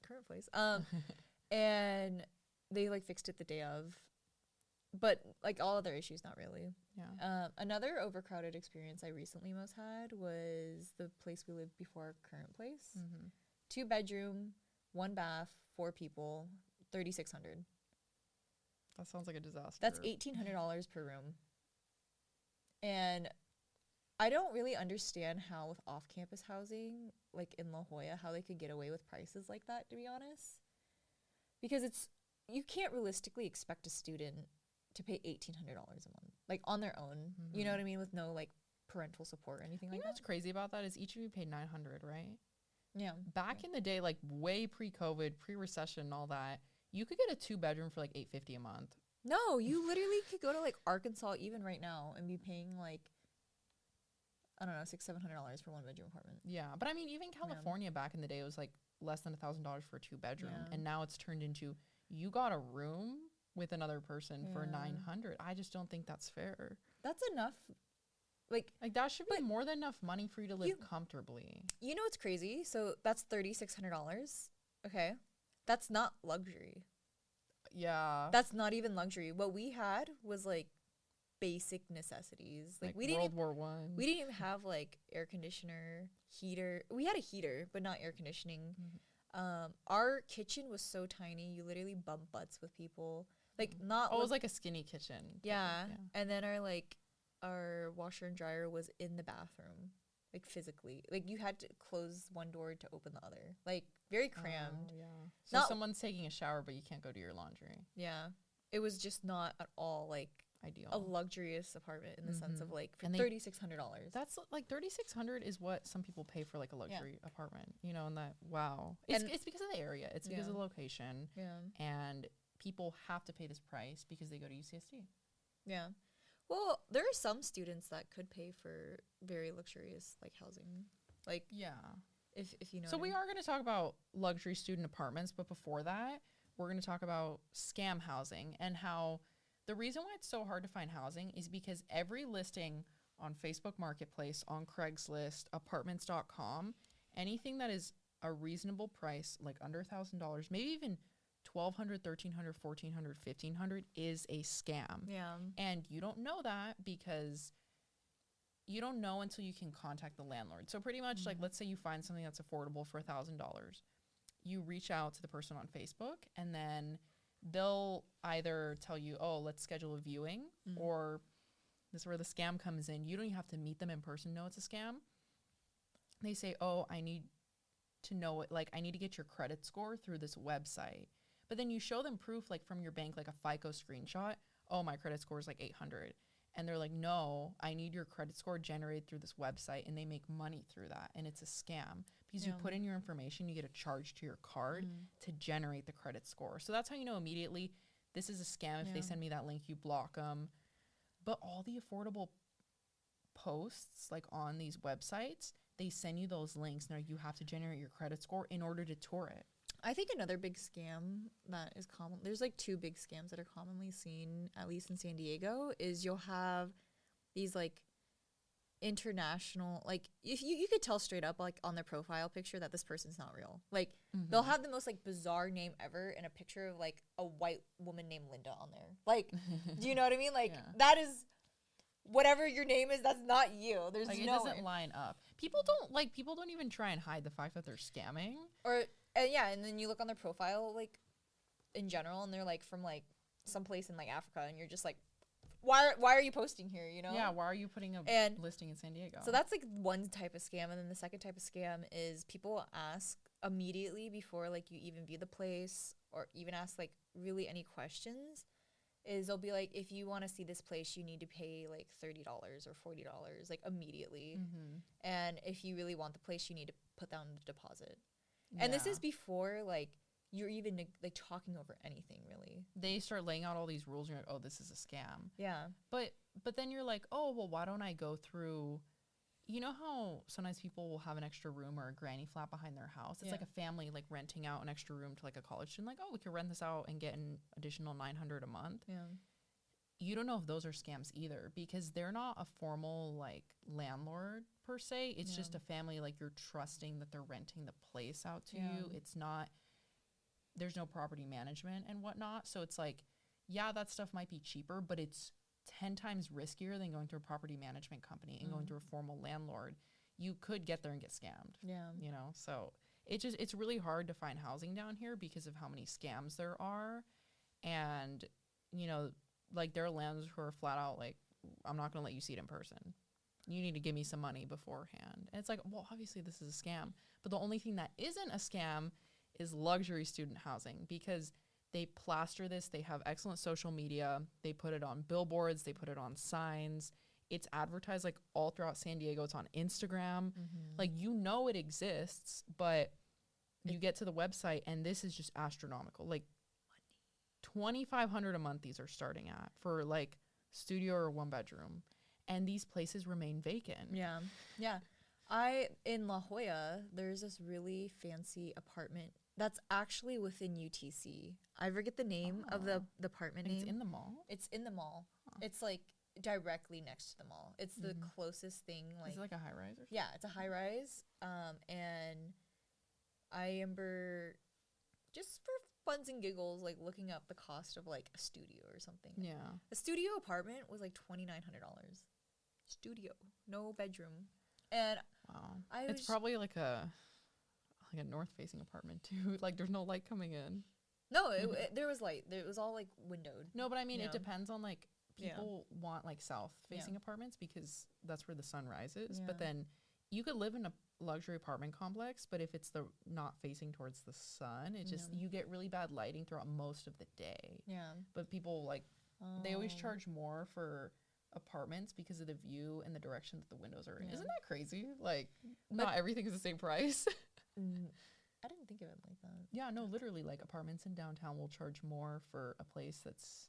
current place. And they like fixed it the day of, but like all other issues, not really. Yeah. Another overcrowded experience I recently most had was the place we lived before our current place. 2-bedroom, 1 bath, 4 people, $3,600. That sounds like a disaster. That's $1,800 per room. And I don't really understand how with off-campus housing, like in La Jolla, how they could get away with prices like that, to be honest. Because you can't realistically expect a student to pay $1,800 a month, like on their own. You know what I mean? With no like parental support or anything like that. What's crazy about that is each of you paid $900, right? Yeah. Back in the day, like way pre-COVID, pre-recession and all that, you could get a 2-bedroom for like $850 a month. No, you literally could go to like Arkansas even right now and be paying like, I don't know, $600-700 for 1-bedroom apartment. Yeah, but I mean, even California back in the day was like less than $1,000 for a 2-bedroom, and now it's turned into you got a room with another person for $900. I just don't think that's fair. That's enough. Like that should be more than enough money for you to live comfortably. You know what's crazy? So that's $3,600. Okay, that's not luxury. Yeah, that's not even luxury. What we had was like basic necessities. Like we World War I. We didn't even have like air conditioner, heater. We had a heater, but not air conditioning. Our kitchen was so tiny. You literally bump butts with people. Like not. Oh, it was like a skinny kitchen. Yeah. And then our like our washer and dryer was in the bathroom, like physically. Like you had to close one door to open the other. Like very crammed. Yeah. So someone's taking a shower, but you can't go to your laundry. Yeah. It was just not at all like ideal. A luxurious apartment in the sense of like for $3,600. That's like $3,600 is what some people pay for like a luxury apartment, you know, and that it's because of the area. It's because of the location. Yeah. And people have to pay this price because they go to UCSD. Yeah. Well, there are some students that could pay for very luxurious like housing. Like if you know. So we are going to talk about luxury student apartments, but before that, we're going to talk about scam housing and how the reason why it's so hard to find housing is because every listing on Facebook Marketplace, on Craigslist, apartments.com, anything that is a reasonable price, like under $1,000, maybe even $1,200, $1,300, $1,400, $1,500 is a scam. Yeah. And you don't know that because you don't know until you can contact the landlord. So pretty much like, let's say you find something that's affordable for $1,000. You reach out to the person on Facebook and then they'll either tell you, oh, let's schedule a viewing, or this is where the scam comes in. You don't even have to meet them in person to know it's a scam. They say, oh, I need to know it. Like, I need to get your credit score through this website. But then you show them proof, like from your bank, like a FICO screenshot. Oh, my credit score is like 800. And they're like, no, I need your credit score generated through this website. And they make money through that. And it's a scam because you put in your information, you get a charge to your card to generate the credit score. So that's how you know immediately this is a scam. If they send me that link, you block them. But all the affordable posts like on these websites, they send you those links and you have to generate your credit score in order to tour it. I think another big scam that is common, there's like two big scams that are commonly seen, at least in San Diego, is you'll have these like international, like if you could tell straight up like on their profile picture that this person's not real. Like they'll have the most like bizarre name ever and a picture of like a white woman named Linda on there. Like, do you know what I mean? Like that is whatever your name is, that's not you. There's like, no it doesn't line up. People don't even try and hide the fact that they're scamming. Or and then you look on their profile like in general and they're like from like someplace in like Africa and you're just like, why are you posting here, you know? Yeah, why are you putting a listing in San Diego? So that's like one type of scam, and then the second type of scam is people ask immediately before like you even view the place or even ask like really any questions, is they'll be like, if you want to see this place you need to pay like $30 or $40 like immediately, and if you really want the place you need to put down the deposit. And this is before like you're even like talking over anything really. They start laying out all these rules and you're like, oh, this is a scam. Yeah. But then you're like, oh, well, why don't I go through, you know how sometimes people will have an extra room or a granny flat behind their house? It's like a family like renting out an extra room to like a college student. Like, oh, we could rent this out and get an additional $900 a month. Yeah. You don't know if those are scams either because they're not a formal like landlord per se. It's just a family, like you're trusting that they're renting the place out to you. It's not, there's no property management and whatnot. So it's like, yeah, that stuff might be cheaper, but it's 10 times riskier than going through a property management company and going through a formal landlord. You could get there and get scammed. Yeah. You know, so it's really hard to find housing down here because of how many scams there are. And, you know, like there are landlords who are flat out like, I'm not going to let you see it in person. You need to give me some money beforehand. And it's like, well, obviously this is a scam. But the only thing that isn't a scam is luxury student housing because they plaster this. They have excellent social media. They put it on billboards. They put it on signs. It's advertised like all throughout San Diego. It's on Instagram. Like, you know, it exists, but you get to the website and this is just astronomical. Like $2,500 a month these are starting at for like studio or one bedroom. And these places remain vacant. Yeah. Yeah. In La Jolla, there's this really fancy apartment that's actually within UTC. I forget the name of the apartment name. It's in the mall? It's in the mall. Huh. It's like directly next to the mall. It's the closest thing. Like, is it like a high rise or something? Yeah, it's a high rise. And I remember just for funs and giggles, like looking up the cost of like a studio or something. Yeah. A studio apartment was like $2,900. Studio, no bedroom. And wow, it's probably like a north facing apartment too. Like there's no light coming in. No, there was light. It was all like windowed. No, but I mean, it depends on like people want like south facing apartments because that's where the sun rises. But then you could live in a luxury apartment complex, but if it's the not facing towards the sun, it just you get really bad lighting throughout most of the day. But people like they always charge more for apartments because of the view and the direction that the windows are in. Isn't that crazy? Like, not everything is the same price. I didn't think of it like that. Yeah, no, literally, like apartments in downtown will charge more for a place that's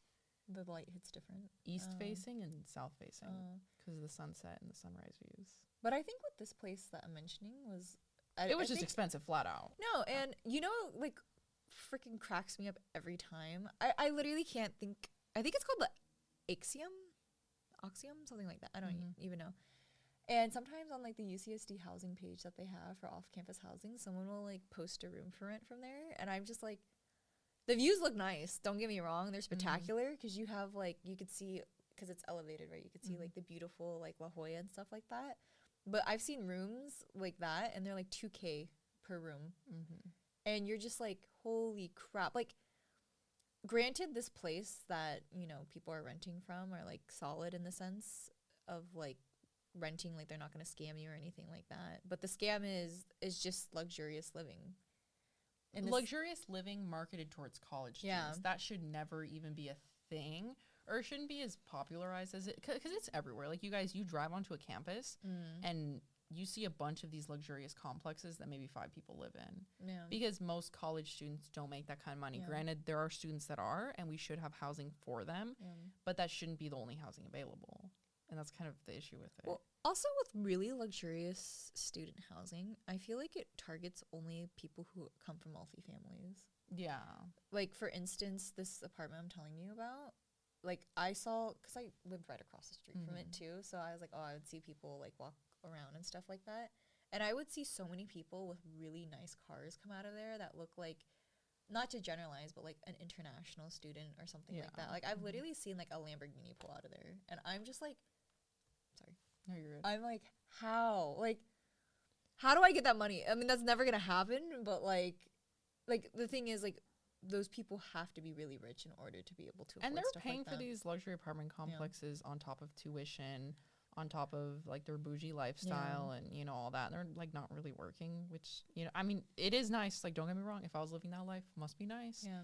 the light hits different, east facing and south facing because of the sunset and the sunrise views. But I think what this place that I'm mentioning was, it was just expensive, flat out. No, and you know, like, freaking cracks me up every time. I literally can't think. I think it's called the Oxium, something like that. I don't even know. And sometimes on like the UCSD housing page that they have for off-campus housing, someone will like post a room for rent from there, and I'm just like, the views look nice. Don't get me wrong; they're spectacular because you have like you could see because it's elevated, right? You could see like the beautiful like La Jolla and stuff like that. But I've seen rooms like that, and they're like $2,000 per room, and you're just like, holy crap! Like, granted, this place that you know people are renting from are like solid in the sense of like renting, like they're not going to scam you or anything like that. But the scam is just luxurious living. And luxurious living marketed towards college students. That should never even be a thing, or it shouldn't be as popularized as it, because it's everywhere. Like you drive onto a campus and you see a bunch of these luxurious complexes that maybe 5 people live in. Because most college students don't make that kind of money. Granted, there are students that are, and we should have housing for them, but that shouldn't be the only housing available. And that's kind of the issue with it. Well, also with really luxurious student housing, I feel like it targets only people who come from wealthy families. Yeah. Like, for instance, this apartment I'm telling you about, like, I saw, because I lived right across the street from it, too. So I was like, oh, I would see people, like, walk around and stuff like that. And I would see so many people with really nice cars come out of there that look like, not to generalize, but, like, an international student or something like that. Like, I've literally seen, like, a Lamborghini pull out of there. And I'm just like, sorry. No, you're good. I'm like, how? Like, how do I get that money? I mean, that's never going to happen, but, like, the thing is, like, those people have to be really rich in order to be able to afford and they're stuff paying like for that. these luxury apartment complexes on top of tuition, on top of, like, their bougie lifestyle and, you know, all that. And they're, like, not really working, which, you know, I mean, it is nice. Like, don't get me wrong. If I was living that life, must be nice. Yeah.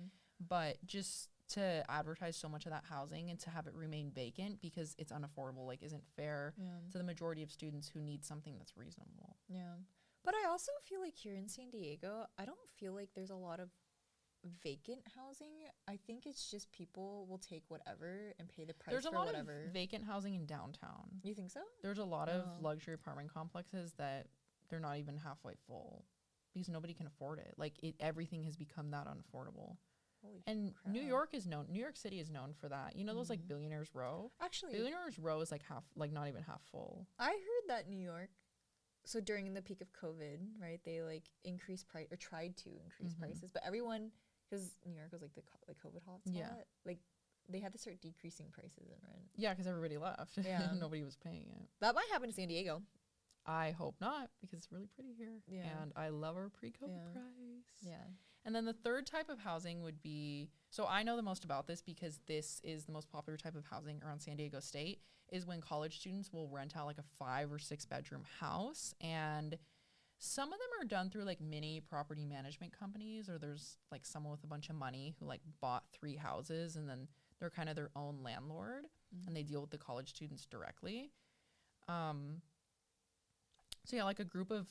But just to advertise so much of that housing and to have it remain vacant because it's unaffordable, like, isn't fair to the majority of students who need something that's reasonable. Yeah. But I also feel like here in San Diego, I don't feel like there's a lot of vacant housing. I think it's just people will take whatever and pay the price There's for a lot whatever. of vacant housing in downtown. You think so? There's a lot of luxury apartment complexes that they're not even halfway full because nobody can afford it. Like, everything has become that unaffordable. Holy and crap. New York City is known for that. You know those like Billionaires Row? Actually, Billionaires Row is like not even half full. I heard that New York, so during the peak of COVID, right, they like increased price or tried to increase prices, but everyone, because New York was like the COVID hotspot, like they had to start decreasing prices in rent. Yeah, because everybody left. Yeah. Nobody was paying it. That might happen to San Diego. I hope not, because it's really pretty here. Yeah. And I love our pre-COVID price. Yeah. And then the third type of housing would be, so I know the most about this because this is the most popular type of housing around San Diego State, is when college students will rent out like a 5 or 6 bedroom house. And some of them are done through like mini property management companies, or there's like someone with a bunch of money who like bought 3 houses and then they're kind of their own landlord and they deal with the college students directly. So yeah, like a group of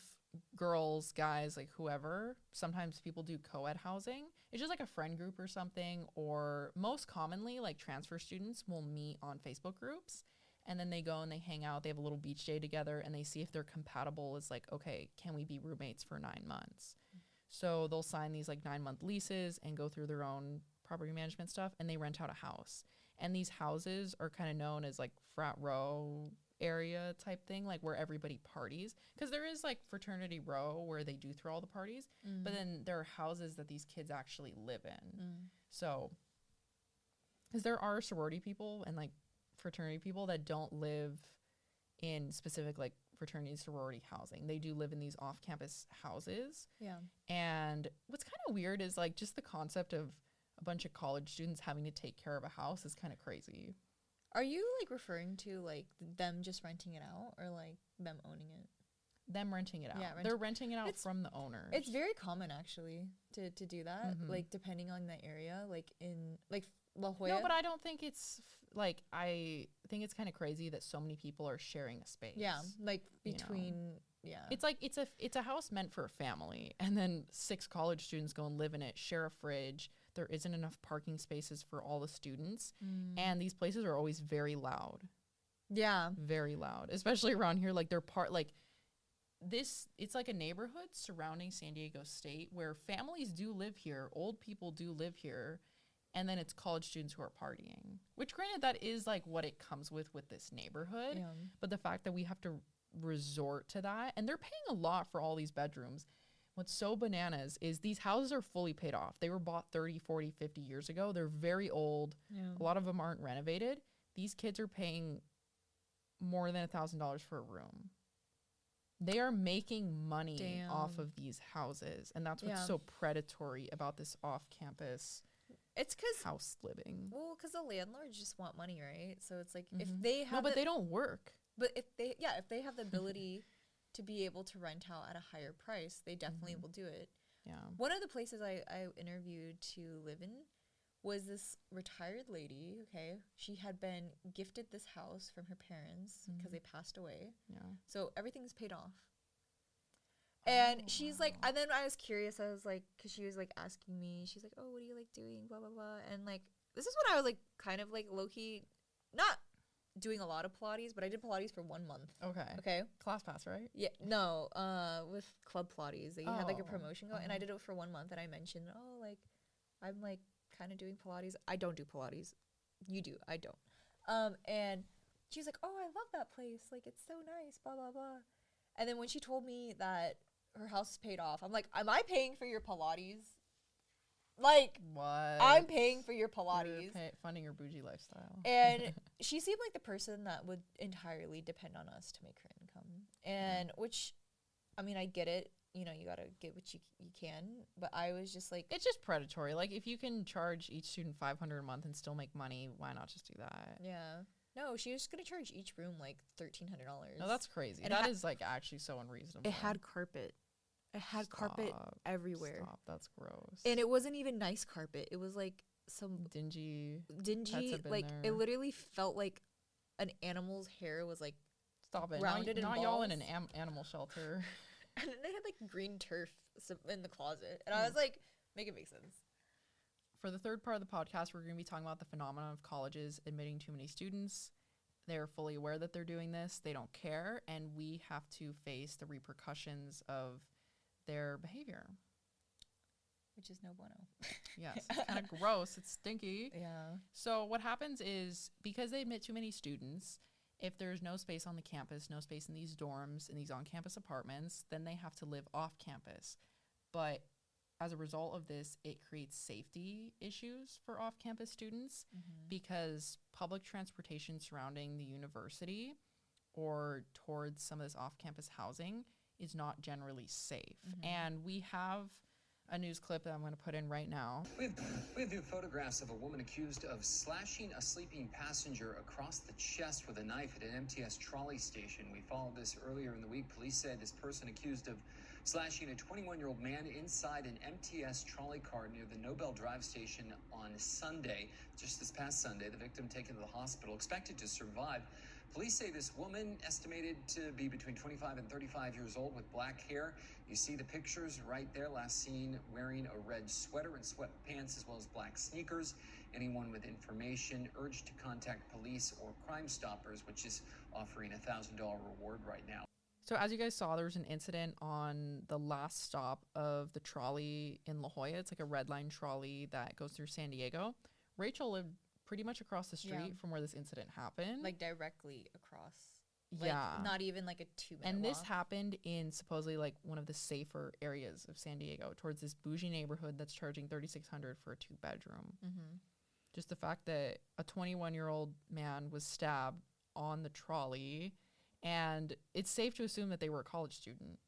girls, guys, like whoever, sometimes people do co-ed housing. It's just like a friend group or something, or most commonly like transfer students will meet on Facebook groups and then they go and they hang out. They have a little beach day together and they see if they're compatible. It's like, okay, can we be roommates for 9 months? So they'll sign these like 9-month leases and go through their own property management stuff and they rent out a house. And these houses are kind of known as like frat row area type thing, like where everybody parties, because there is like fraternity row where they do throw all the parties, but then there are houses that these kids actually live in. So because there are sorority people and like fraternity people that don't live in specific like fraternity sorority housing. They do live in these off-campus houses. Yeah. And what's kind of weird is like just the concept of a bunch of college students having to take care of a house is kind of crazy. Are you like referring to like them just renting it out or like them owning it? Them renting it out. Yeah, they're renting it out from the owners. It's very common actually to do that, like depending on the area, like in like La Jolla. No, but I don't think it's like, I think it's kind of crazy that so many people are sharing a space. Yeah, like between it's like it's a house meant for a family, and then 6 college students go and live in it, share a fridge. There isn't enough parking spaces for all the students, and these places are always very loud. Yeah, very loud, especially around here. Like it's like a neighborhood surrounding San Diego State where families do live here, old people do live here, and then it's college students who are partying. Which, granted, that is like what it comes with this neighborhood, but the fact that we have to resort to that, and they're paying a lot for all these bedrooms. What's so bananas is these houses are fully paid off. They were bought 30, 40, 50 years ago. They're very old. A lot of them aren't renovated. These kids are paying more than $1,000 for a room. They are making money off of these houses, and that's what's so predatory about this off-campus house living. Well, because the landlords just want money, right? So it's like if they have but they don't work. But if they have the ability to be able to rent out at a higher price, they definitely will do it. Yeah. One of the places I interviewed to live in was this retired lady, okay? She had been gifted this house from her parents because they passed away. Yeah. So everything's paid off. And she's like, and then I was curious. I was like, because she was like asking me, she's like, oh, what are you like doing? Blah, blah, blah. And like, this is when I was like kind of like low-key, not doing a lot of Pilates, but I did Pilates for 1 month. Okay. Class pass, right? Yeah. No, with Club Pilates. They had like a promotion going, and I did it for 1 month, and I mentioned, oh, like, I'm like kind of doing Pilates. I don't do Pilates. You do. I don't. And she was like, oh, I love that place. Like, it's so nice, blah, blah, blah. And then when she told me that her house is paid off, I'm like, am I paying for your Pilates? Like, what? I'm paying for your Pilates. You're funding your bougie lifestyle. And she seemed like the person that would entirely depend on us to make her income. And which, I mean, I get it. You know, you got to get what you can. But I was just like... It's just predatory. Like, if you can charge each student $500 a month and still make money, why not just do that? Yeah. No, she was going to charge each room like $1,300. No, that's crazy. And that is like actually so unreasonable. It had carpet. It had carpet everywhere. Stop. That's gross. And it wasn't even nice carpet. It was like some dingy. Like it literally felt like an animal's hair was like rounded and not y'all in an animal shelter. And then they had like green turf in the closet, and I was like, make it make sense. For the third part of the podcast, we're going to be talking about the phenomenon of colleges admitting too many students. They're fully aware that they're doing this. They don't care, and we have to face the repercussions of their behavior, which is no bueno. Yes, it's kind of gross. It's stinky. Yeah. So what happens is, because they admit too many students, if there's no space on the campus, no space in these dorms, in these on-campus apartments, then they have to live off campus. But as a result of this, it creates safety issues for off-campus students because public transportation surrounding the university or towards some of this off-campus housing is not generally safe. And we have a news clip that I'm going to put in right now. We have new photographs of a woman accused of slashing a sleeping passenger across the chest with a knife at an MTS trolley station. We followed this earlier in the week. Police said this person accused of slashing a 21-year-old man inside an MTS trolley car near the Nobel Drive station on Sunday. Just this past Sunday, the victim taken to the hospital, expected to survive. Police say this woman, estimated to be between 25 and 35 years old with black hair. You see the pictures right there, last seen wearing a red sweater and sweatpants as well as black sneakers. Anyone with information urged to contact police or Crime Stoppers, which is offering a $1,000 reward right now. So as you guys saw, there was an incident on the last stop of the trolley in La Jolla. It's like a red line trolley that goes through San Diego. Rachel lived pretty much across the street from where this incident happened. Like directly across. Like, not even like a 2-minute And this walk. happened in supposedly like one of the safer areas of San Diego, towards this bougie neighborhood that's charging $3,600 for a 2-bedroom. Just the fact that a 21-year-old man was stabbed on the trolley, and it's safe to assume that they were a college student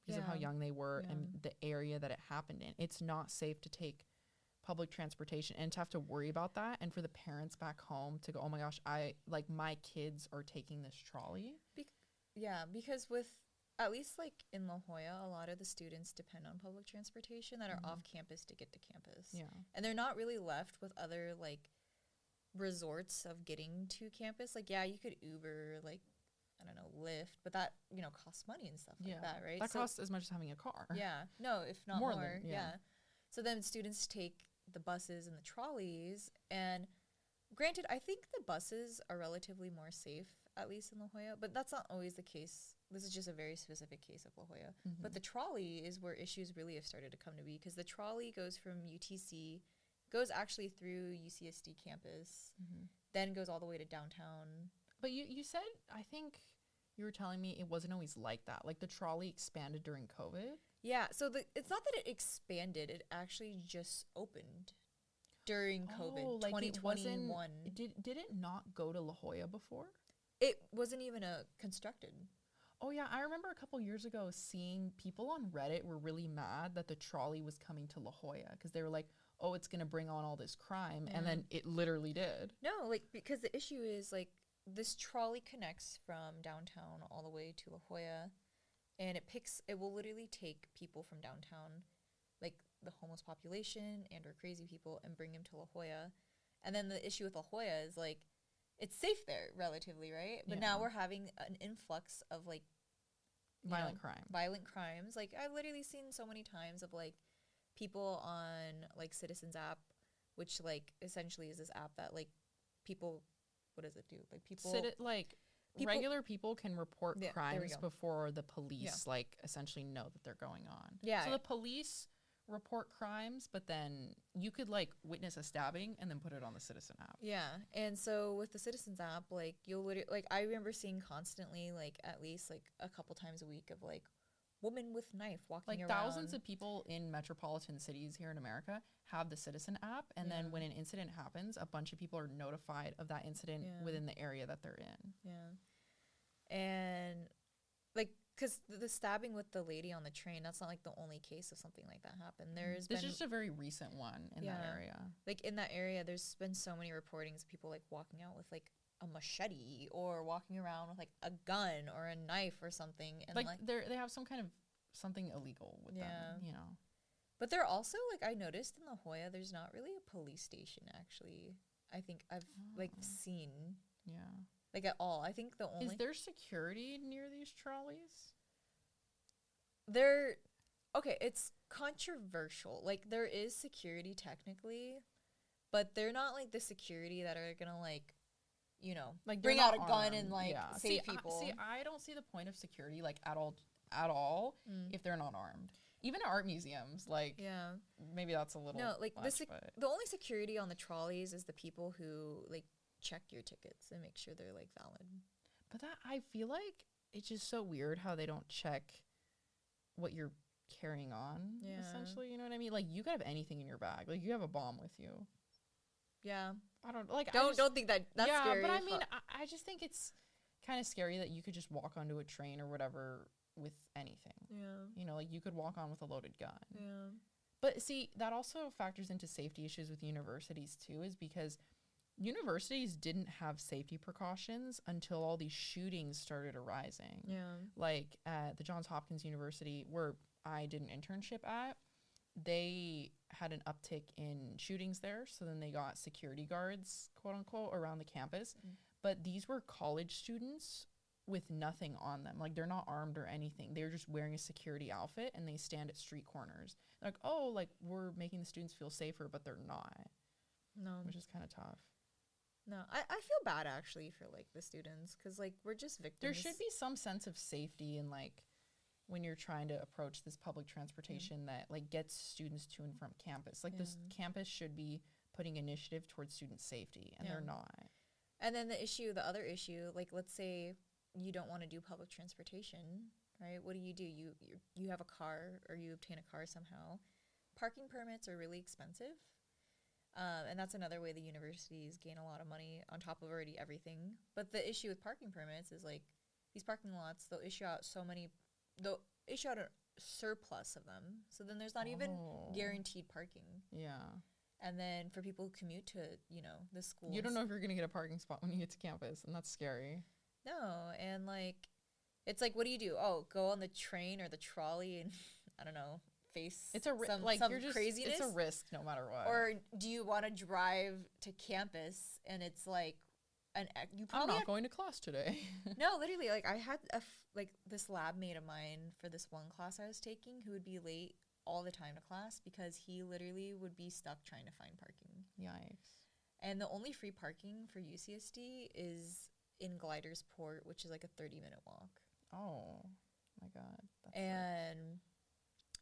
because of how young they were and the area that it happened in. It's not safe to take public transportation and to have to worry about that, and for the parents back home to go, oh my gosh, my kids are taking this trolley. Because with, at least like in La Jolla, a lot of the students depend on public transportation that are off campus to get to campus. Yeah. And they're not really left with other like resorts of getting to campus. Like, yeah, you could Uber, like, I don't know, Lyft, but that, costs money and stuff like that, right? That costs as much as having a car. Yeah. No, if not more. Yeah. So then students take the buses and the trolleys, and granted, I think the buses are relatively more safe, at least in La Jolla, but that's not always the case. This is just a very specific case of La Jolla. But the trolley is where issues really have started to come to be, because the trolley goes from UTC, goes actually through UCSD campus, then goes all the way to downtown. But you said, I think you were telling me it wasn't always like that. Like the trolley expanded during COVID. Yeah, so it's not that it expanded, it actually just opened during COVID, like 2021. Did it not go to La Jolla before? It wasn't even constructed. Oh yeah, I remember a couple years ago seeing people on Reddit were really mad that the trolley was coming to La Jolla because they were like, oh, it's going to bring on all this crime. And then it literally did. No, like, because the issue is like this trolley connects from downtown all the way to La Jolla. And it will literally take people from downtown, like the homeless population and or crazy people, and bring them to La Jolla. And then the issue with La Jolla is like, it's safe there relatively, right? But now we're having an influx of like violent crimes. Like I've literally seen so many times of like people on like Citizens app, which like essentially is this app that like people, what does it do? Like people regular people can report crimes before the police like essentially know that they're going on. Yeah. So the police report crimes, but then you could like witness a stabbing and then put it on the Citizen app. Yeah. And so with the Citizens app, like you'll literally, like I remember seeing constantly like at least like a couple times a week of like woman with knife walking around. Thousands of people in metropolitan cities here in America have the Citizen app, and then when an incident happens, a bunch of people are notified of that incident within the area that they're in. Yeah. And like, because the stabbing with the lady on the train, that's not like the only case of something like that happened. This is just a very recent one in that area. Like in that area, there's been so many reportings of people like walking out with like a machete or walking around with like a gun or a knife or something, and like they have some kind of something illegal with them, But they're also like, I noticed in La Jolla, there's not really a police station actually. I think I've like seen like at all. I think the only is there security near these trolleys? It's controversial. Like there is security technically, but they're not like the security that are gonna like bring out a gun and like save people. I don't see the point of security like at all if they're not armed. Even at art museums, like maybe that's a little the only security on the trolleys is the people who like check your tickets and make sure they're like valid. But that, I feel like it's just so weird how they don't check what you're carrying on. Essentially, you know what I mean? Like you could have anything in your bag. Like you have a bomb with you. Yeah. I don't like. Don't think that's scary. But I mean, I just think it's kind of scary that you could just walk onto a train or whatever with anything. Yeah. Like you could walk on with a loaded gun. Yeah. But see, that also factors into safety issues with universities too, is because universities didn't have safety precautions until all these shootings started arising. Yeah. Like at the Johns Hopkins University, where I did an internship at, they had an uptick in shootings there. So then they got security guards, quote unquote, around the campus. But these were college students with nothing on them. Like they're not armed or anything. They're just wearing a security outfit and they stand at street corners. They're like, oh, like we're making the students feel safer, but they're not. No. Which is kind of tough. No, I feel bad actually for like the students because like we're just victims. There should be some sense of safety in like when you're trying to approach this public transportation that like gets students to and from campus. Like this campus should be putting initiative towards student safety, and they're not. And then the other issue, like let's say you don't want to do public transportation, right? What do? You have a car or you obtain a car somehow. Parking permits are really expensive. And that's another way the universities gain a lot of money on top of already everything. But the issue with parking permits is like these parking lots, they'll issue out a surplus of them. So then there's not even guaranteed parking. Yeah. And then for people who commute to, the schools. You don't know if you're going to get a parking spot when you get to campus, and that's scary. No, and like, it's like, what do you do? Oh, go on the train or the trolley and, I don't know, face some craziness? It's a risk no matter what. Or do you want to drive to campus and it's like, I'm not going to class today. No, literally, like I had this lab mate of mine for this one class I was taking who would be late all the time to class because he literally would be stuck trying to find parking. Yikes. And the only free parking for UCSD is in Gliders Port, which is like a 30-minute walk. Oh my God. And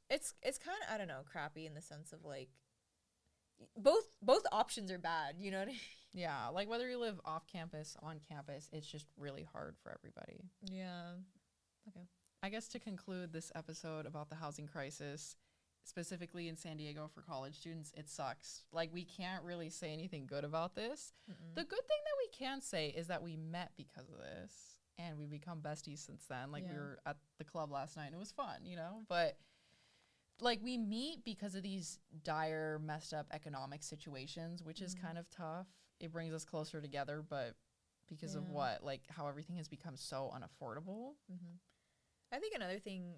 it's kind of, I don't know, crappy in the sense of like both options are bad, you know what I mean? Yeah, like whether you live off campus, on campus, it's just really hard for everybody. Yeah. Okay. I guess to conclude this episode about the housing crisis, specifically in San Diego for college students, it sucks. Like, we can't really say anything good about this. Mm-mm. The good thing that we can say is that we met because of this, and we've become besties since then. Like, we were at the club last night, and it was fun, But, like, we meet because of these dire, messed up economic situations, which is kind of tough. It brings us closer together, but because of what? Like, how everything has become so unaffordable. Mm-hmm. I think another thing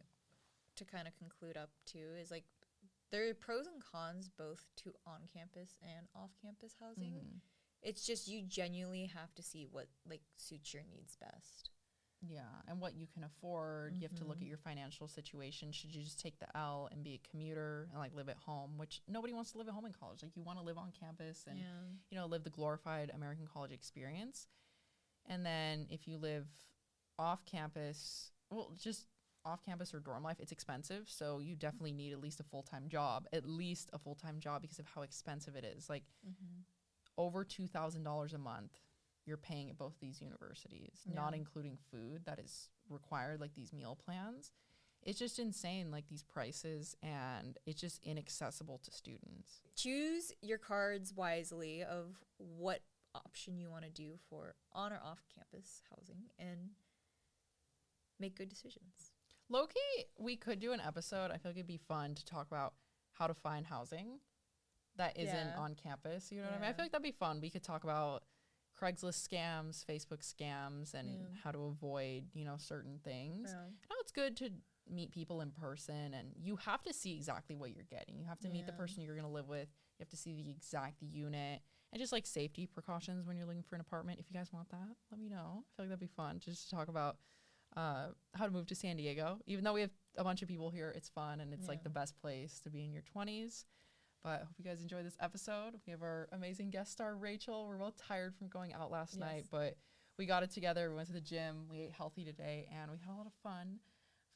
to kind of conclude up to is like there are pros and cons both to on-campus and off-campus housing. Mm-hmm. It's just you genuinely have to see what like suits your needs best. Yeah, and what you can afford. You have to look at your financial situation. Should you just take the L and be a commuter and like live at home, which nobody wants to live at home in college. Like you want to live on campus and live the glorified American college experience. And then if you live off campus, just off campus or dorm life, it's expensive. So you definitely need at least a full-time job because of how expensive it is. Like over $2,000 a month you're paying at both these universities, not including food that is required, like these meal plans. It's just insane, like these prices, and it's just inaccessible to students. Choose your cards wisely of what option you want to do for on or off campus housing and make good decisions. Low-key, we could do an episode. I feel like it'd be fun to talk about how to find housing that isn't on campus. You know what I mean? I feel like that'd be fun. We could talk about Craigslist scams, Facebook scams, and how to avoid, certain things. I know it's good to meet people in person, and you have to see exactly what you're getting. You have to meet the person you're going to live with. You have to see the exact unit and just like safety precautions when you're looking for an apartment. If you guys want that, let me know. I feel like that'd be fun just to talk about how to move to San Diego. Even though we have a bunch of people here, it's fun and it's like the best place to be in your 20s. But I hope you guys enjoyed this episode. We have our amazing guest star, Rachel. We're both tired from going out last night, but we got it together. We went to the gym. We ate healthy today, and we had a lot of fun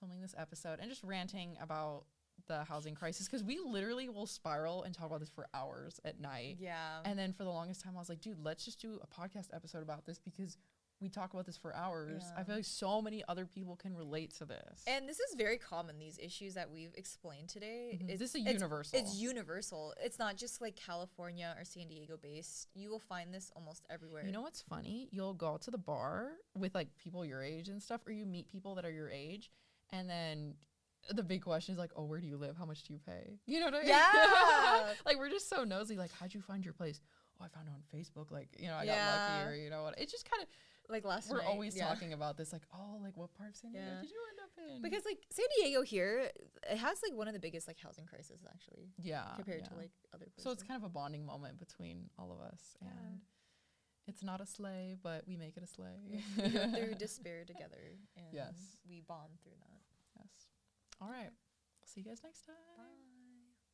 filming this episode and just ranting about the housing crisis, because we literally will spiral and talk about this for hours at night. Yeah. And then for the longest time, I was like, dude, let's just do a podcast episode about this because we talk about this for hours. I feel like so many other people can relate to this. And this is very common, these issues that we've explained today. This is universal. It's universal. It's not just like California or San Diego based. You will find this almost everywhere. You know what's funny? You'll go out to the bar with like people your age and stuff, or you meet people that are your age, and then the big question is like, oh, where do you live? How much do you pay? You know what I mean? Yeah. Like, we're just so nosy. Like, how'd you find your place? Oh, I found it on Facebook. Like, I got lucky, or you know what? It's just kind of like last we're night. We're always talking about this. Like, oh, like what part of San Diego did you end up in? Because like San Diego here, it has like one of the biggest like housing crises actually. Yeah. Compared to like other places. So it's kind of a bonding moment between all of us, and it's not a sleigh, but we make it a sleigh. We go through despair together, and we bond through that. Yes. All right. See you guys next time. Bye.